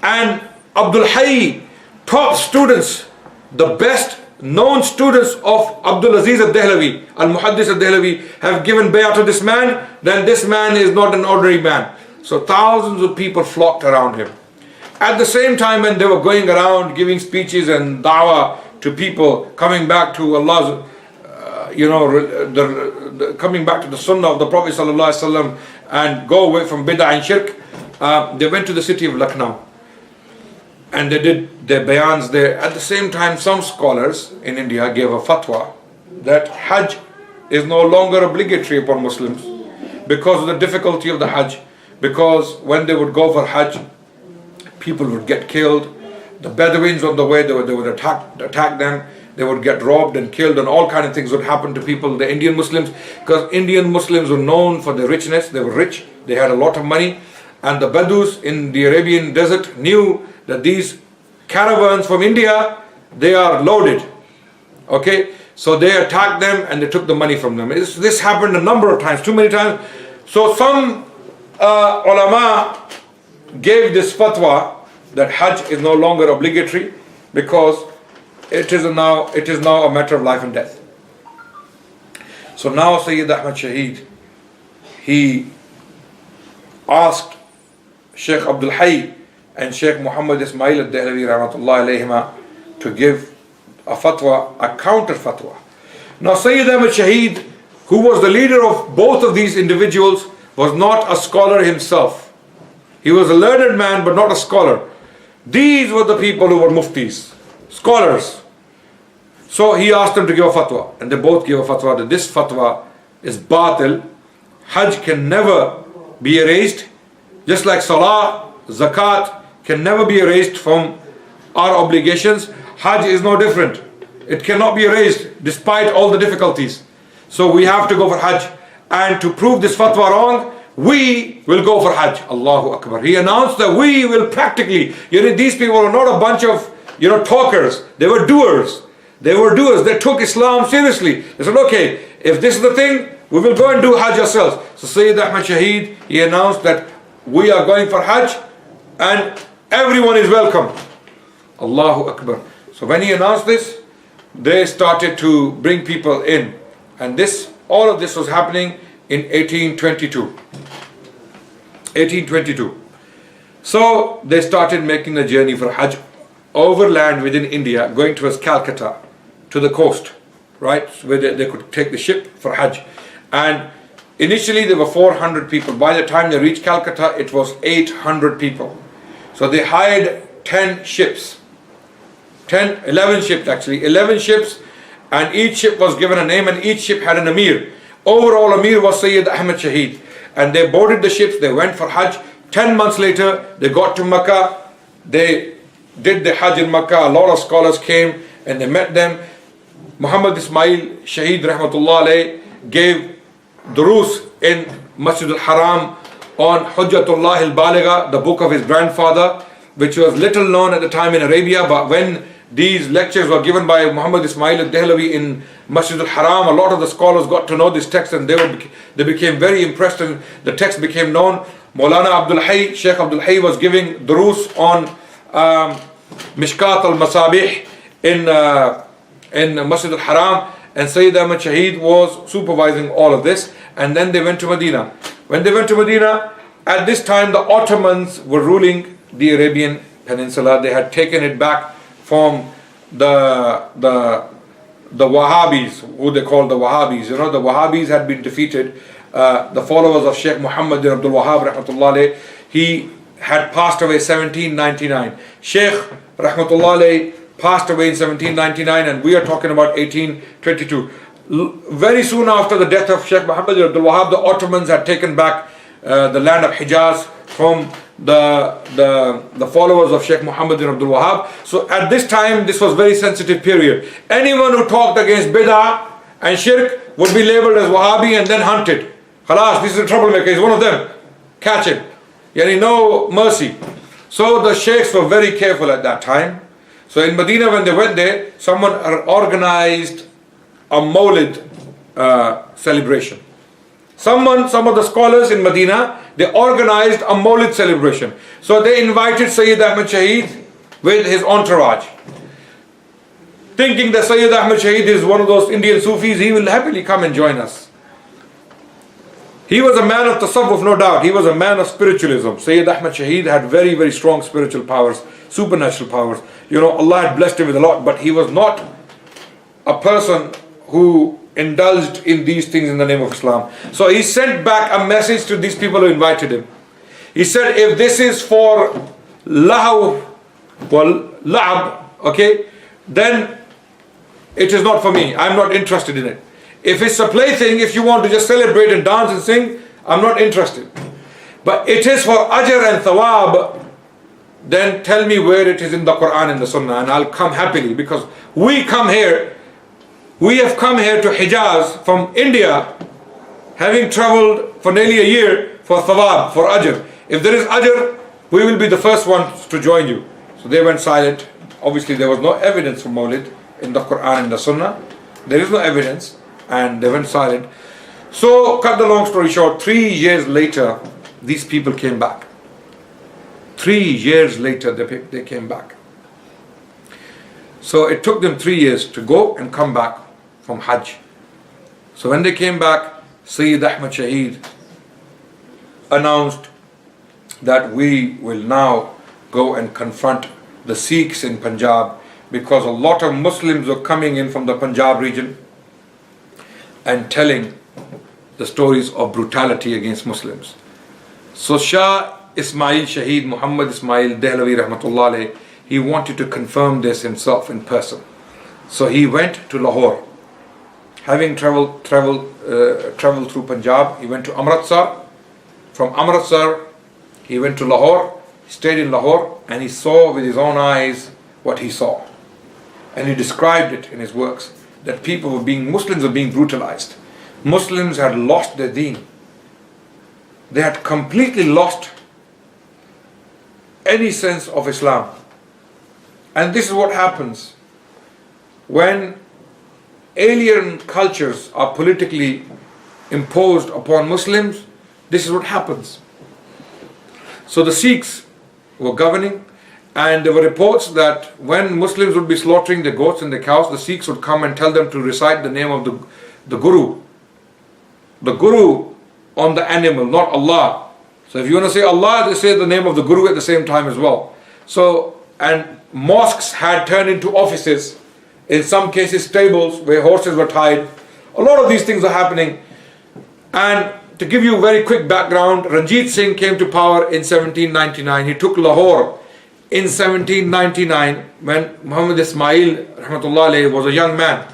Speaker 1: and Abdul Hayy, top students, the best known students of Abdul Aziz al-Dehlwi, al-Muhaddis al-Dehlwi, have given bay'ah to this man, then this man is not an ordinary man. So thousands of people flocked around him. At the same time, when they were going around giving speeches and da'wah to people, coming back to Allah's, coming back to the sunnah of the Prophet ﷺ and go away from bid'ah and shirk, they went to the city of Lucknow and they did their bayans there. At the same time, some scholars in India gave a fatwa that Hajj is no longer obligatory upon Muslims because of the difficulty of the Hajj, because when they would go for Hajj, people would get killed. The Bedouins on the way, they would attack them. They would get robbed and killed, and all kind of things would happen to people, the Indian Muslims, because Indian Muslims were known for their richness. They were rich, they had a lot of money, and the Bedouins in the Arabian desert knew that these caravans from India, they are loaded. Okay, so they attacked them and they took the money from them. This happened a number of times, too many times. So some ulama gave this fatwa that Hajj is no longer obligatory because it is now a matter of life and death. So now Sayyid Ahmad Shaheed, he asked Sheikh Abdul Hayy and Sheikh Muhammad Isma'eel al-Dehlwi rahmatullahi alayhima to give a fatwa, a counter fatwa. Now Sayyid Ahmad Shaheed, who was the leader of both of these individuals, was not a scholar himself. He was a learned man but not a scholar. These were the people who were muftis, scholars. So he asked them to give a fatwa, and they both gave a fatwa that this fatwa is batil. Hajj can never be erased, just like salah, zakat can never be erased from our obligations. Hajj is no different. It cannot be erased despite all the difficulties. So we have to go for Hajj, and to prove this fatwa wrong, we will go for Hajj. Allahu Akbar. He announced that we will practically, these people were not a bunch of, talkers. They were doers. They were doers. They took Islam seriously. They said, okay, if this is the thing, we will go and do Hajj ourselves. So Sayyid Ahmad Shaheed, he announced that we are going for Hajj and everyone is welcome. Allahu Akbar. So when he announced this, they started to bring people in. And all of this was happening in 1822. 1822. So they started making the journey for Hajj overland within India, going towards Calcutta, to the coast, right, where they could take the ship for Hajj. And initially there were 400 people. By the time they reached Calcutta, it was 800 people. So they hired 11 ships actually, 11 ships, and each ship was given a name and each ship had an Amir. Overall Amir was Sayyid Ahmad Shaheed. And they boarded the ships, they went for Hajj. 10 months later, they got to Makkah, they did the Hajj in Makkah. A lot of scholars came and they met them. Muhammad Isma'eel Shaheed rahmatullah alayh gave durus in Masjid al-Haram on Hujjatullah al-Baligha, the book of his grandfather, which was little known at the time in Arabia, but when these lectures were given by Muhammad Isma'eel al-Dehlwi in Masjid al-Haram, a lot of the scholars got to know this text and they became very impressed and the text became known. Maulana Abdul Hayy, Sheikh Abdul Hayy was giving durus on Mishkat al-Masabih in Masjid al-Haram, and Sayyid Ahmad Shaheed was supervising all of this. And then they went to Medina. When they went to Medina, at this time the Ottomans were ruling the Arabian Peninsula. They had taken it back from the Wahhabis, who they called the Wahhabis. The Wahhabis had been defeated. The followers of Sheikh Muhammad bin Abdul Wahhab rahmatullah alayh, he had passed away 1799. Sheikh rahmatullah alayh passed away in 1799, and we are talking about 1822. Very soon after the death of Sheikh Muhammad bin Abdul Wahhab, the Ottomans had taken back the land of Hijaz from the followers of Sheikh Muhammad bin Abdul Wahhab. So at this time, this was very sensitive period. Anyone who talked against bid'ah and shirk would be labeled as Wahhabi and then hunted. Khalas, this is a troublemaker, he's one of them. Catch him. No mercy. So the sheikhs were very careful at that time. So in Medina, when they went there, someone organized a Mawlid celebration. Some of the scholars in Medina, they organized a Mawlid celebration. So they invited Sayyid Ahmad Shaheed with his entourage. thinking that Sayyid Ahmad Shaheed is one of those Indian Sufis, he will happily come and join us. He was a man of tasawwuf, no doubt. He was a man of spiritualism. Sayyid Ahmad Shaheed had very, very strong spiritual powers, supernatural powers. You know, Allah had blessed him with a lot, but he was not a person who indulged in these things in the name of Islam. So he sent back a message to these people who invited him. He said, if this is for lahaw wal la'ab, okay, then it is not for me. I'm not interested in it. If it's a plaything, if you want to just celebrate and dance and sing, I'm not interested. But it is for ajr and thawab, then tell me where it is in the Quran and the Sunnah, and I'll come happily, because we have come here to Hijaz from India, having traveled for nearly a year for thawab, for ajr. If there is ajr, we will be the first ones to join you. So they went silent. Obviously there was no evidence for Mawlid in the Quran and the Sunnah. There is no evidence, and they went silent. So cut the long story short, 3 years later, these people came back. 3 years later they came back. So it took them 3 years to go and come back from Hajj. So when they came back, Sayyid Ahmad Shaheed announced that we will now go and confront the Sikhs in Punjab, because a lot of Muslims were coming in from the Punjab region and telling the stories of brutality against Muslims. So Shah Isma'eel Shaheed, Muhammad Isma'eel Dehlwi rahmatullah alayh, he wanted to confirm this himself in person. So he went to Lahore. Having traveled through Punjab, he went to Amritsar. From Amritsar, he went to Lahore, stayed in Lahore, and he saw with his own eyes what he saw. And he described it in his works, that Muslims were being brutalized. Muslims had lost their deen. They had completely lost any sense of Islam. And this is what happens when alien cultures are politically imposed upon Muslims. This is what happens. So the Sikhs were governing, and there were reports that when Muslims would be slaughtering the goats and the cows, the Sikhs would come and tell them to recite the name of the Guru. The Guru on the animal, not Allah. So if you want to say Allah, they say the name of the Guru at the same time as well. So, and mosques had turned into offices, in some cases stables where horses were tied. A lot of these things are happening. And to give you a very quick background, Ranjit Singh came to power in 1799. He took Lahore in 1799 when Muhammad Isma'eel rahmatullah alayhi was a young man.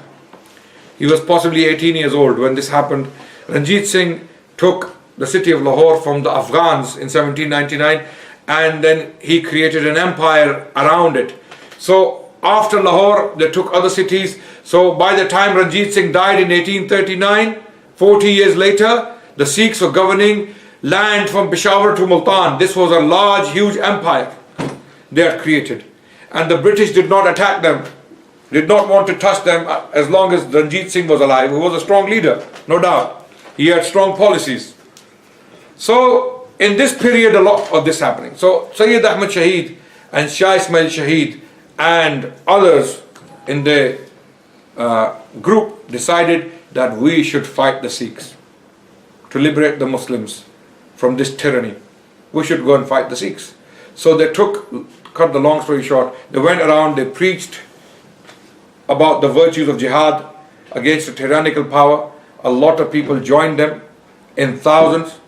Speaker 1: He was possibly 18 years old when this happened. Ranjit Singh took the city of Lahore from the Afghans in 1799, and then he created an empire around it. So after Lahore, they took other cities. So by the time Ranjit Singh died in 1839, 40 years later, the Sikhs were governing land from Peshawar to Multan. This was a large, huge empire they had created. And the British did not attack them, did not want to touch them as long as Ranjit Singh was alive, who was a strong leader, no doubt. He had strong policies. So in this period, a lot of this happening. So Sayyid Ahmad Shaheed and Shah Isma'eel Shaheed and others in the group decided that we should fight the Sikhs to liberate the Muslims from this tyranny. We should go and fight the Sikhs. So they cut the long story short, they went around, they preached about the virtues of jihad against a tyrannical power. A lot of people joined them in thousands,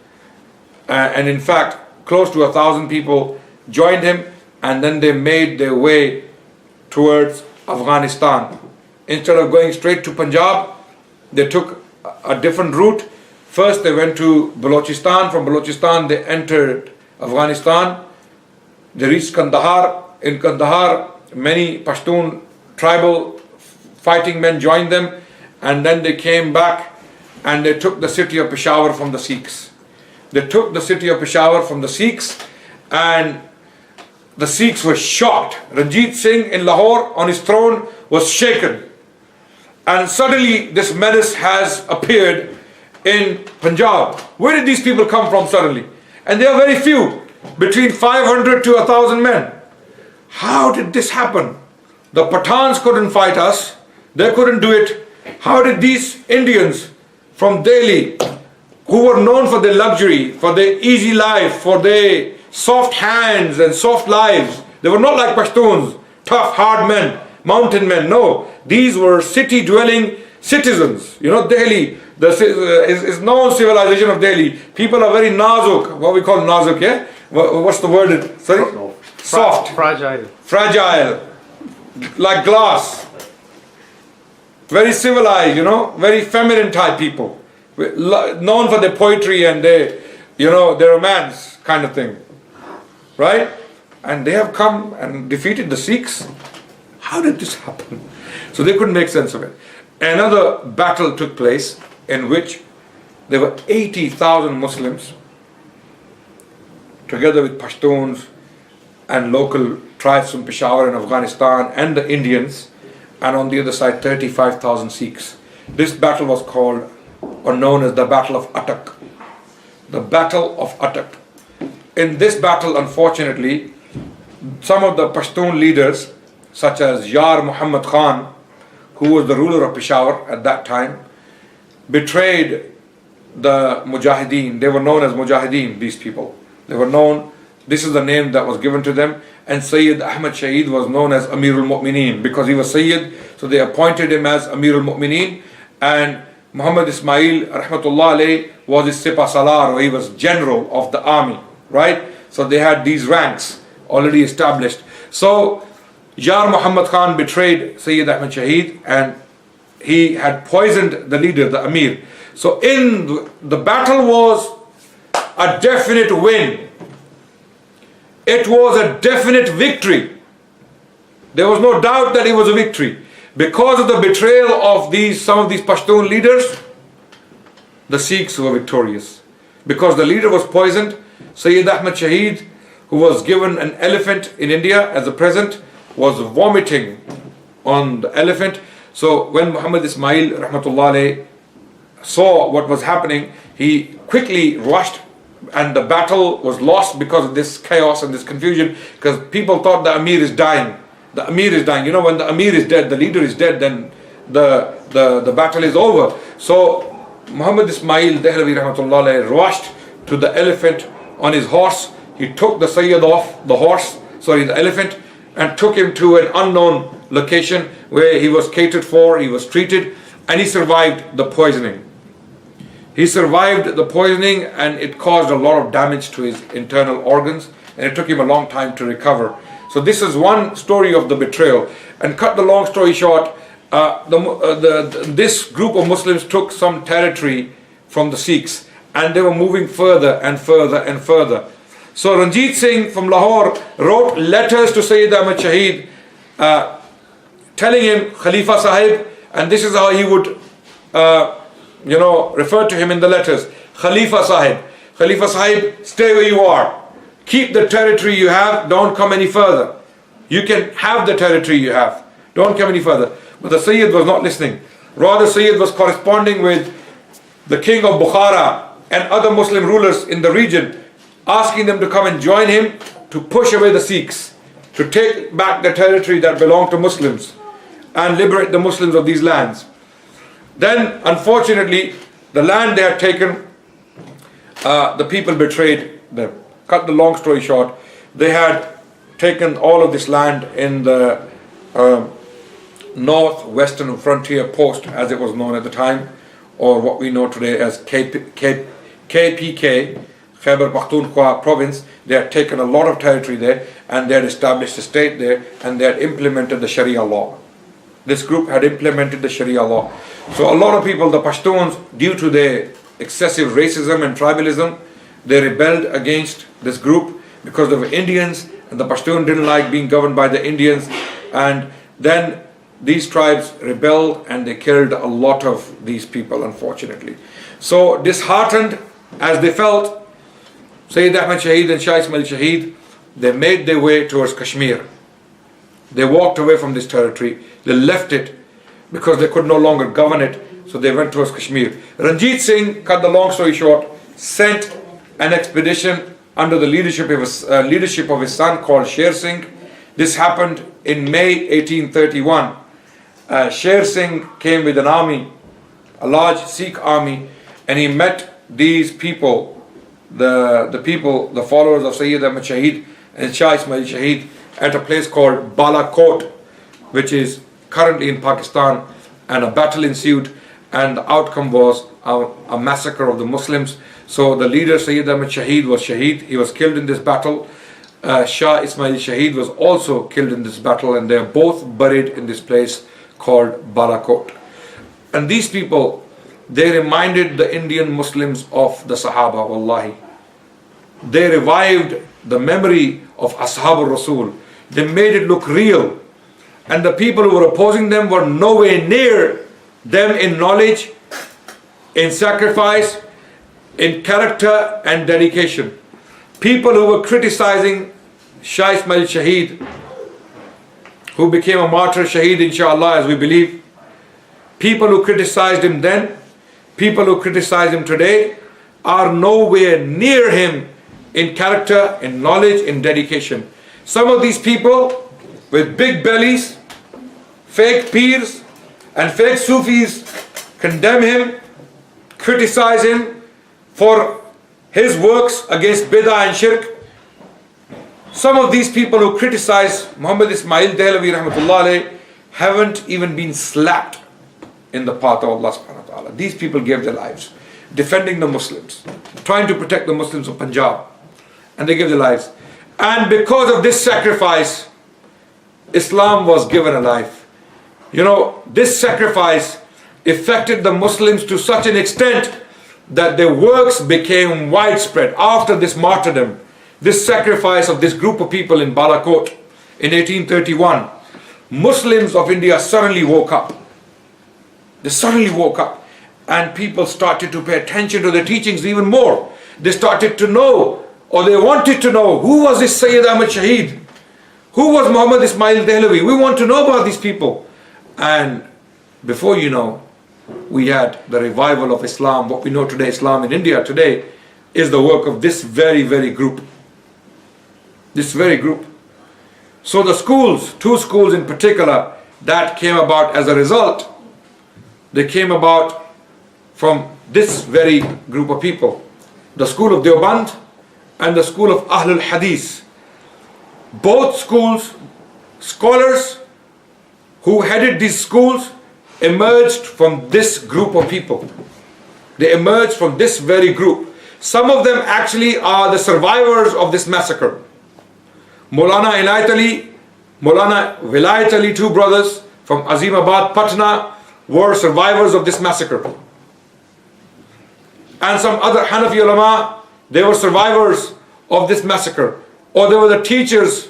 Speaker 1: and in fact close to 1,000 people joined him, and then they made their way towards Afghanistan. Instead of going straight to Punjab, they took a different route. First they went to Balochistan. From Balochistan they entered Afghanistan. They reached Kandahar. In Kandahar, many Pashtun tribal fighting men joined them, and then they came back and they took the city of Peshawar from the Sikhs. They took the city of Peshawar from the Sikhs, and the Sikhs were shocked. Ranjit Singh in Lahore on his throne was shaken, and suddenly this menace has appeared in Punjab. Where did these people come from suddenly? And they are very few, between 500 to 1,000 men. How did this happen? The Pathans couldn't fight us. They couldn't do it. How did these Indians from Delhi, who were known for their luxury, for their easy life, for their soft hands and soft lives, they were not like Pashtuns, tough, hard men, mountain men. No, these were city-dwelling citizens. You know, Delhi is known civilization of Delhi. People are very nazuk, what we call nazuk, yeah? What's the word? Sorry? Soft.
Speaker 2: Fragile.
Speaker 1: Fragile. Like glass. Very civilized, you know, very feminine type people. Known for their poetry and their, you know, their romance kind of thing. Right? And they have come and defeated the Sikhs. How did this happen? So they couldn't make sense of it. Another battle took place in which there were 80,000 Muslims together with Pashtuns and local tribes from Peshawar and Afghanistan and the Indians, and on the other side 35,000 Sikhs. This battle was called or known as the Battle of Attock. The Battle of Attock. In this battle, unfortunately, some of the Pashtun leaders, such as Yar Muhammad Khan, who was the ruler of Peshawar at that time, betrayed the Mujahideen. They were known as Mujahideen, these people. They were known, this is the name that was given to them. And Sayyid Ahmad Shaheed was known as Amirul Mu'mineen because he was Sayyid, so they appointed him as Amirul Mu'mineen. And Muhammad Isma'eel, rahmatullah alayh, was his Sipah Salar, or he was general of the army, right? So they had these ranks already established. So Yar Muhammad Khan betrayed Sayyid Ahmad Shaheed, and he had poisoned the leader, the Amir. So in the battle was a definite win. It was a definite victory. There was no doubt that it was a victory. Because of the betrayal of some of these Pashtun leaders, the Sikhs were victorious. Because the leader was poisoned, Sayyid Ahmad Shaheed, who was given an elephant in India as a present, was vomiting on the elephant. So when Muhammad Isma'eel rahmatullah alayh saw what was happening, he quickly rushed, and the battle was lost because of this chaos and this confusion, because people thought the Amir is dying. The Amir is dying. You know, when the Amir is dead, the leader is dead, then the battle is over. So Muhammad Isma'eel Dehlwi rahmatullah alayh rushed to the elephant on his horse. He took the Sayyid off the elephant, and took him to an unknown location where he was catered for, he was treated, and he survived the poisoning. He survived the poisoning, and it caused a lot of damage to his internal organs, and it took him a long time to recover. So this is one story of the betrayal. And cut the long story short, this group of Muslims took some territory from the Sikhs, and they were moving further and further and further. So Ranjit Singh from Lahore wrote letters to Sayyid Ahmad Shaheed telling him Khalifa Sahib, and this is how he would refer to him in the letters. Khalifa Sahib. Khalifa Sahib, stay where you are. Keep the territory you have, don't come any further. You can have the territory you have, don't come any further. But the Sayyid was not listening. Rather, Sayyid was corresponding with the king of Bukhara and other Muslim rulers in the region, asking them to come and join him to push away the Sikhs, to take back the territory that belonged to Muslims and liberate the Muslims of these lands. Then, unfortunately, the land they had taken, the people betrayed them. Cut the long story short, they had taken all of this land in the northwestern frontier post, as it was known at the time, or what we know today as KPK, Khyber Pakhtunkhwa province. They had taken a lot of territory there, and they had established a state there, and they had implemented the Sharia law. This group had implemented the Sharia law. So a lot of people, the Pashtuns, due to their excessive racism and tribalism, they rebelled against this group because they were Indians, and the Pashtun didn't like being governed by the Indians. And then these tribes rebelled, and they killed a lot of these people, unfortunately. So disheartened as they felt, Sayyid Ahmad Shaheed and Shah Isma'eel Shaheed, they made their way towards Kashmir. They walked away from this territory. They left it because they could no longer govern it, so they went towards Kashmir. Ranjit Singh, cut the long story short, sent an expedition under the leadership of his son called Sher Singh, This happened in May 1831. Sher Singh came with an army, a large Sikh army, and he met these people, the followers of Sayyid Ahmad Shaheed and Shah Isma'eel Shaheed, at a place called Balakot, which is currently in Pakistan, and a battle ensued, and the outcome was a massacre of the Muslims. So the leader Sayyid Ahmad Shaheed was Shaheed. He was killed in this battle. Shah Isma'eel Shaheed was also killed in this battle, and they are both buried in this place called Balakot. And these people, they reminded the Indian Muslims of the Sahaba, wallahi. They revived the memory of Ashab al-Rasul. They made it look real. And the people who were opposing them were nowhere near them in knowledge, in sacrifice, in character and dedication. People who were criticizing Shah Isma'eel Shaheed, who became a martyr, Shaheed inshallah, as we believe. People who criticized him then, people who criticize him today, are nowhere near him in character, in knowledge, in dedication. Some of these people with big bellies, fake peers and fake Sufis condemn him, criticize him for his works against bid'ah and shirk. Some of these people who criticize Muhammad Isma'eel Dehlwi rahmatullah alayh haven't even been slapped in the path of Allah subhanahu wa ta'ala. These people gave their lives defending the Muslims, trying to protect the Muslims of Punjab, and they gave their lives. And because of this sacrifice, Islam was given a life. You know, this sacrifice affected the Muslims to such an extent that their works became widespread after this martyrdom, this sacrifice of this group of people in Balakot in 1831. Muslims of India suddenly woke up. They suddenly woke up, and people started to pay attention to their teachings even more. They started to know, or they wanted to know, who was this Sayyid Ahmad Shaheed? Who was Muhammad Isma'eel Dehlwi? We want to know about these people. And before you know, we had the revival of Islam. What we know today, Islam in India today, is the work of this very group. This very group. So the schools, two schools in particular, that came about as a result, they came about from this very group of people. The school of Deoband and the school of Ahlul Hadith. Both schools, scholars who headed these schools emerged from this group of people. They emerged from this very group. Some of them actually are the survivors of this massacre. Maulana Inayat Ali, Maulana Vilayat Ali, two brothers from Azimabad, Patna, were survivors of this massacre. And some other Hanafi ulama, they were survivors of this massacre. Or they were the teachers,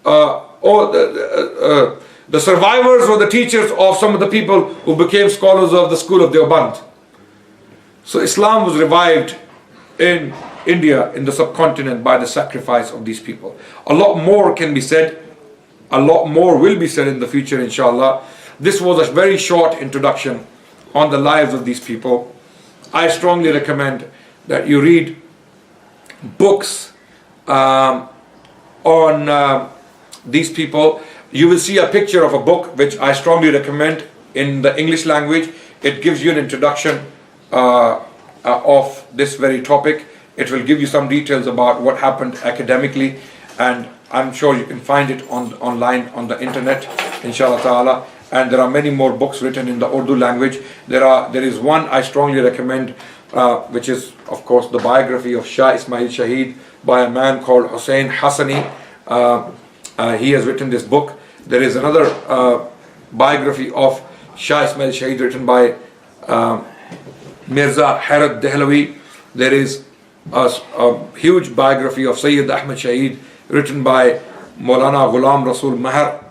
Speaker 1: or the survivors were the teachers of some of the people who became scholars of the school of Deoband. So Islam was revived in India, in the subcontinent, by the sacrifice of these people. A lot more can be said. A lot more will be said in the future, inshallah. This was a very short introduction on the lives of these people. I strongly recommend that you read books on these people. You will see a picture of a book which I strongly recommend in the English language. It gives you an introduction of this very topic. It will give you some details about what happened academically, and I'm sure you can find it online on the internet, inshallah ta'ala. And there are many more books written in the Urdu language. There is one I strongly recommend, which is of course the biography of Shah Isma'eel Shaheed by a man called Hussain Hassani. He has written this book. There is another biography of Shah Isma'eel Shaheed written by Mirza Herat Dehlwi. There is a huge biography of Sayyid Ahmad Shaheed written by Maulana Ghulam Rasul Mahar.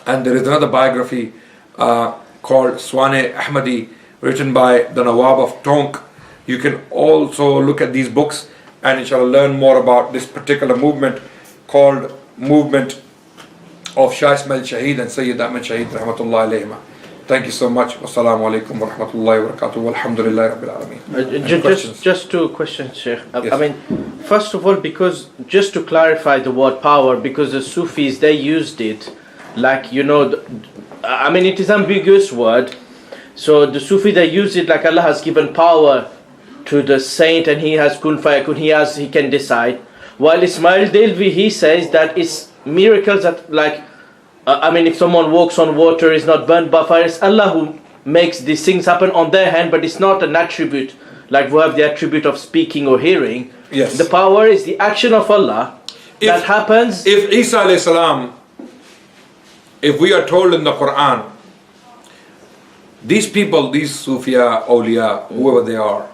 Speaker 1: And there is another biography called Swane Ahmadi, written by the Nawab of Tonk. You can also look at these books and inshallah learn more about this particular movement called Movement of Shah Isma'eel Shaheed and Sayyid Ahmad Shaheed rahmatullah alayhima. Thank you so much. Wassalamu alaikum wa rahmatullahi wa barakatuh. Walhamdulillahi rabbil alameen.
Speaker 2: Just two questions, Sheikh.
Speaker 1: Yes.
Speaker 2: I mean, first of all, because just to clarify the word power, because the Sufis, they used it like, you know, I mean, it is ambiguous word. So the Sufi, they use it like Allah has given power to the saint and he has kun fayakun, he can decide. While Isma'eel Dehlwi, he says that it's miracles that like, I mean, if someone walks on water, is not burnt by fire, it's Allah who makes these things happen on their hand, but it's not an attribute, like we have the attribute of speaking or hearing.
Speaker 1: Yes.
Speaker 2: The power is the action of Allah that happens.
Speaker 1: If Isa alayhi salam, if we are told in the Quran, these people, these Sufia, awliya, whoever they are,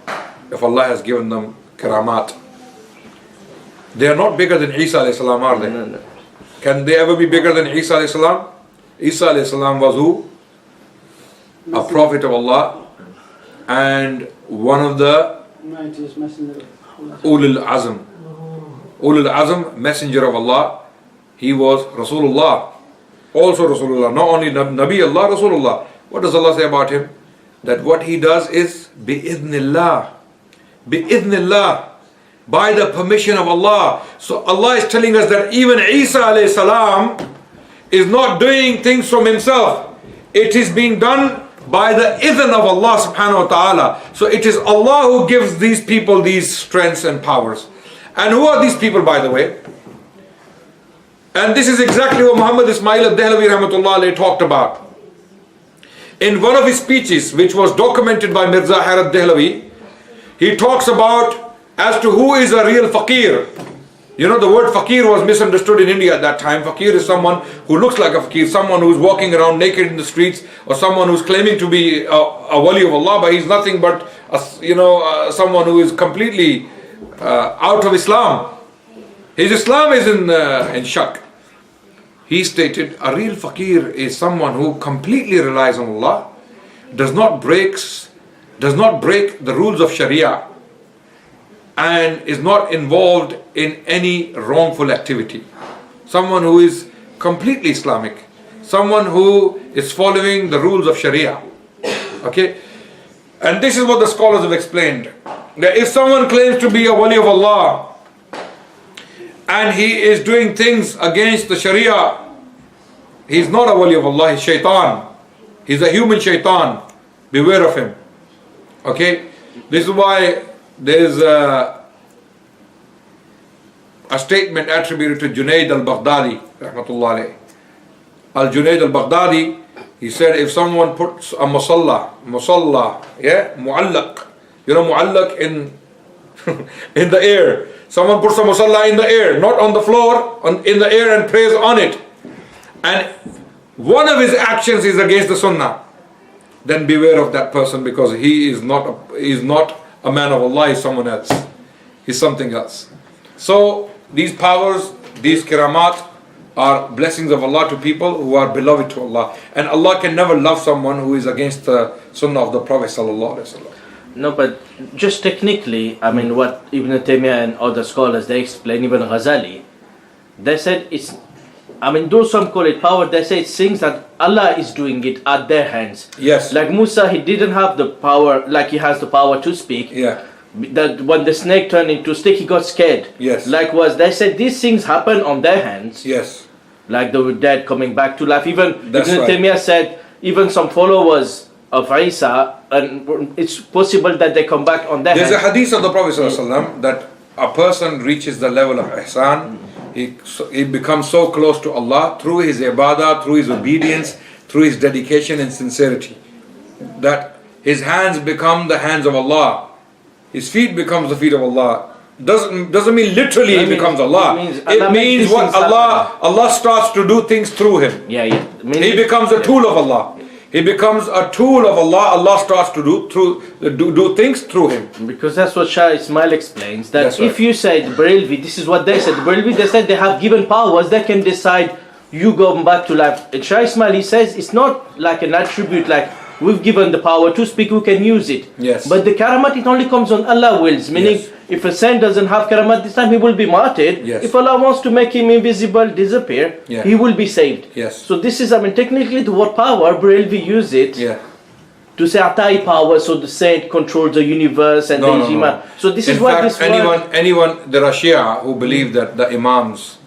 Speaker 1: if Allah has given them karamat, they are not bigger than Isa alayhi salam, are they?
Speaker 2: No.
Speaker 1: Can they ever be bigger than Isa alayhi salam? Isa alayhi salam was who? A prophet of Allah and one of the Ulul Azm. Ulul Azm, messenger of Allah. He was Rasulullah. Also Rasulullah. Not only Nabi Allah, Rasulullah. What does Allah say about him? That what he does is bi'idhnillah. Bi'idhnillah. By the permission of Allah. So Allah is telling us that even Isa alayhi salam is not doing things from himself. It is being done by the idhn of Allah subhanahu wa ta'ala. So it is Allah who gives these people these strengths and powers. And who are these people, by the way? And this is exactly what Muhammad Isma'eel al-Dehlwi rahmatullah alayhi talked about. In one of his speeches, which was documented by Mirza Hayat Dehlwi, he talks about as to who is a real faqir. You know, the word faqir was misunderstood in India at that time. Faqir is someone who looks like a faqir, someone who is walking around naked in the streets, or someone who is claiming to be a wali of Allah, but he's nothing but someone who is completely out of Islam. His Islam is in shak. He stated a real faqir is someone who completely relies on Allah, does not break the rules of Sharia, and is not involved in any wrongful activity. Someone who is completely Islamic. Someone who is following the rules of Sharia. Okay? And this is what the scholars have explained. That if someone claims to be a wali of Allah and he is doing things against the Sharia, he is not a wali of Allah, he's shaitan. He's a human shaitan. Beware of him. Okay? This is why there is a statement attributed to Junaid al-Baghdadi, rahmatullah alayh. Al-Junaid al-Baghdadi, he said, if someone puts a musalla, mu'allaq, you know, mu'allaq in the air. Someone puts a musalla in the air, not on the floor, in the air, and prays on it. And one of his actions is against the sunnah. Then beware of that person, because he is not a man of Allah, is someone else. He's something else. So these powers, these karamat are blessings of Allah to people who are beloved to Allah. And Allah can never love someone who is against the sunnah of the Prophet sallallahu alaihi wasallam.
Speaker 2: No, but just technically, I mean, what Ibn Taymiyyah and other scholars, they explain, even Ghazali, they said it's, I mean, though some call it power, they say it's things that Allah is doing it at their hands.
Speaker 1: Yes.
Speaker 2: Like Musa, he didn't have the power, like he has the power to speak.
Speaker 1: Yeah.
Speaker 2: That when the snake turned into a stick, he got scared.
Speaker 1: Yes.
Speaker 2: Likewise, they said these things happen on their hands.
Speaker 1: Yes.
Speaker 2: Like the dead coming back to life. Even
Speaker 1: That's
Speaker 2: Ibn
Speaker 1: right.
Speaker 2: Taymiyyah said, even some followers of Isa, and it's possible that they come back on their
Speaker 1: There's a
Speaker 2: hands.
Speaker 1: hadith of the Prophet ﷺ that a person reaches the level of ihsan, he becomes so close to Allah through his ibadah, through his obedience, through his dedication and sincerity, that his hands become the hands of Allah, his feet becomes the feet of Allah. Doesn't mean literally he becomes Allah. It means what Allah starts to do things through him.
Speaker 2: Yeah.
Speaker 1: He becomes a tool of Allah. He becomes a tool of Allah. Allah starts to do things through him.
Speaker 2: Because that's what Shah Isma'eel explains. That
Speaker 1: That's right.
Speaker 2: if you say the Barelvi, this is what they said. The Barelvi, they said they have given powers. They can decide you go back to life. And Shah Isma'eel, he says it's not like an attribute like we've given the power to speak, we can use it.
Speaker 1: Yes.
Speaker 2: But the karamat, it only comes on Allah wills, meaning
Speaker 1: Yes.
Speaker 2: if a saint doesn't have karamat this time, he will be martyred.
Speaker 1: Yes.
Speaker 2: If Allah wants to make him invisible, disappear,
Speaker 1: Yeah.
Speaker 2: he will be saved.
Speaker 1: Yes.
Speaker 2: So this is, I mean, technically the word power, Dehlwi use it
Speaker 1: Yeah.
Speaker 2: to say atai power, so the saint controls the universe and
Speaker 1: No,
Speaker 2: the
Speaker 1: no, no.
Speaker 2: So this
Speaker 1: In
Speaker 2: is what
Speaker 1: fact,
Speaker 2: this word...
Speaker 1: anyone, there are Shia who believe that the Imams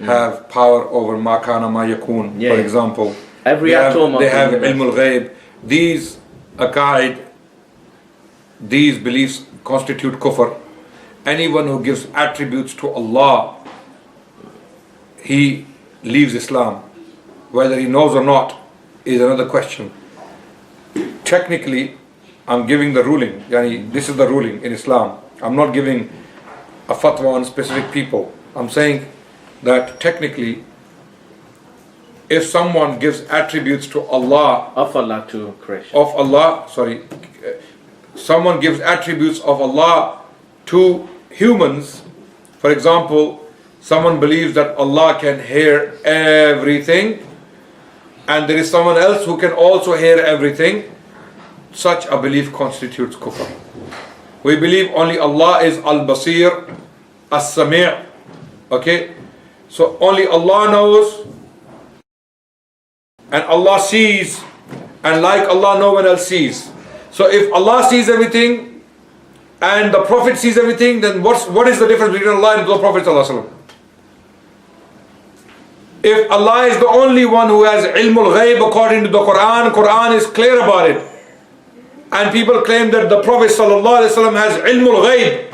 Speaker 1: have power over ma kana ma yakun,
Speaker 2: Yeah,
Speaker 1: for
Speaker 2: yeah.
Speaker 1: example.
Speaker 2: Every
Speaker 1: They have,
Speaker 2: atom of
Speaker 1: they
Speaker 2: the
Speaker 1: have
Speaker 2: universe.
Speaker 1: ilmul ghaib. These aqaid, these beliefs constitute kufr. Anyone who gives attributes to Allah, he leaves Islam. Whether he knows or not is another question. Technically, I'm giving the ruling. Yani, this is the ruling in Islam. I'm not giving a fatwa on specific people. I'm saying that technically, if someone gives attributes to Allah,
Speaker 2: of Allah to creation.
Speaker 1: someone gives attributes of Allah to humans, for example, someone believes that Allah can hear everything, and there is someone else who can also hear everything, such a belief constitutes kufr. We believe only Allah is al-basir, as-sami', okay? So only Allah knows, and Allah sees, and like Allah no one else sees. So if Allah sees everything and the Prophet sees everything, then what is the difference between Allah and the Prophet sallallahu alaihi wasallam? If Allah is the only one who has ilmul ghaib according to the Quran is clear about it, and people claim that the Prophet sallallahu alaihi wasallam has ilmul ghaib,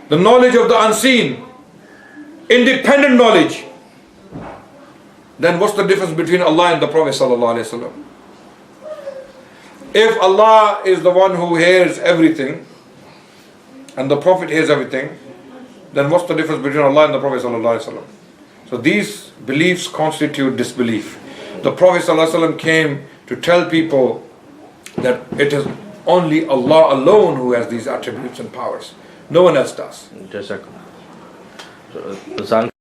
Speaker 1: the knowledge of the unseen, independent knowledge, then what's the difference between Allah and the Prophet sallallahu alaihi wasallam? If Allah is the one who hears everything and the Prophet hears everything, then what's the difference between Allah and the Prophet sallallahu alaihi wasallam? So these beliefs constitute disbelief. The Prophet sallallahu alaihi wasallam came to tell people that it is only Allah alone who has these attributes and powers. No one else does.
Speaker 2: Just a second.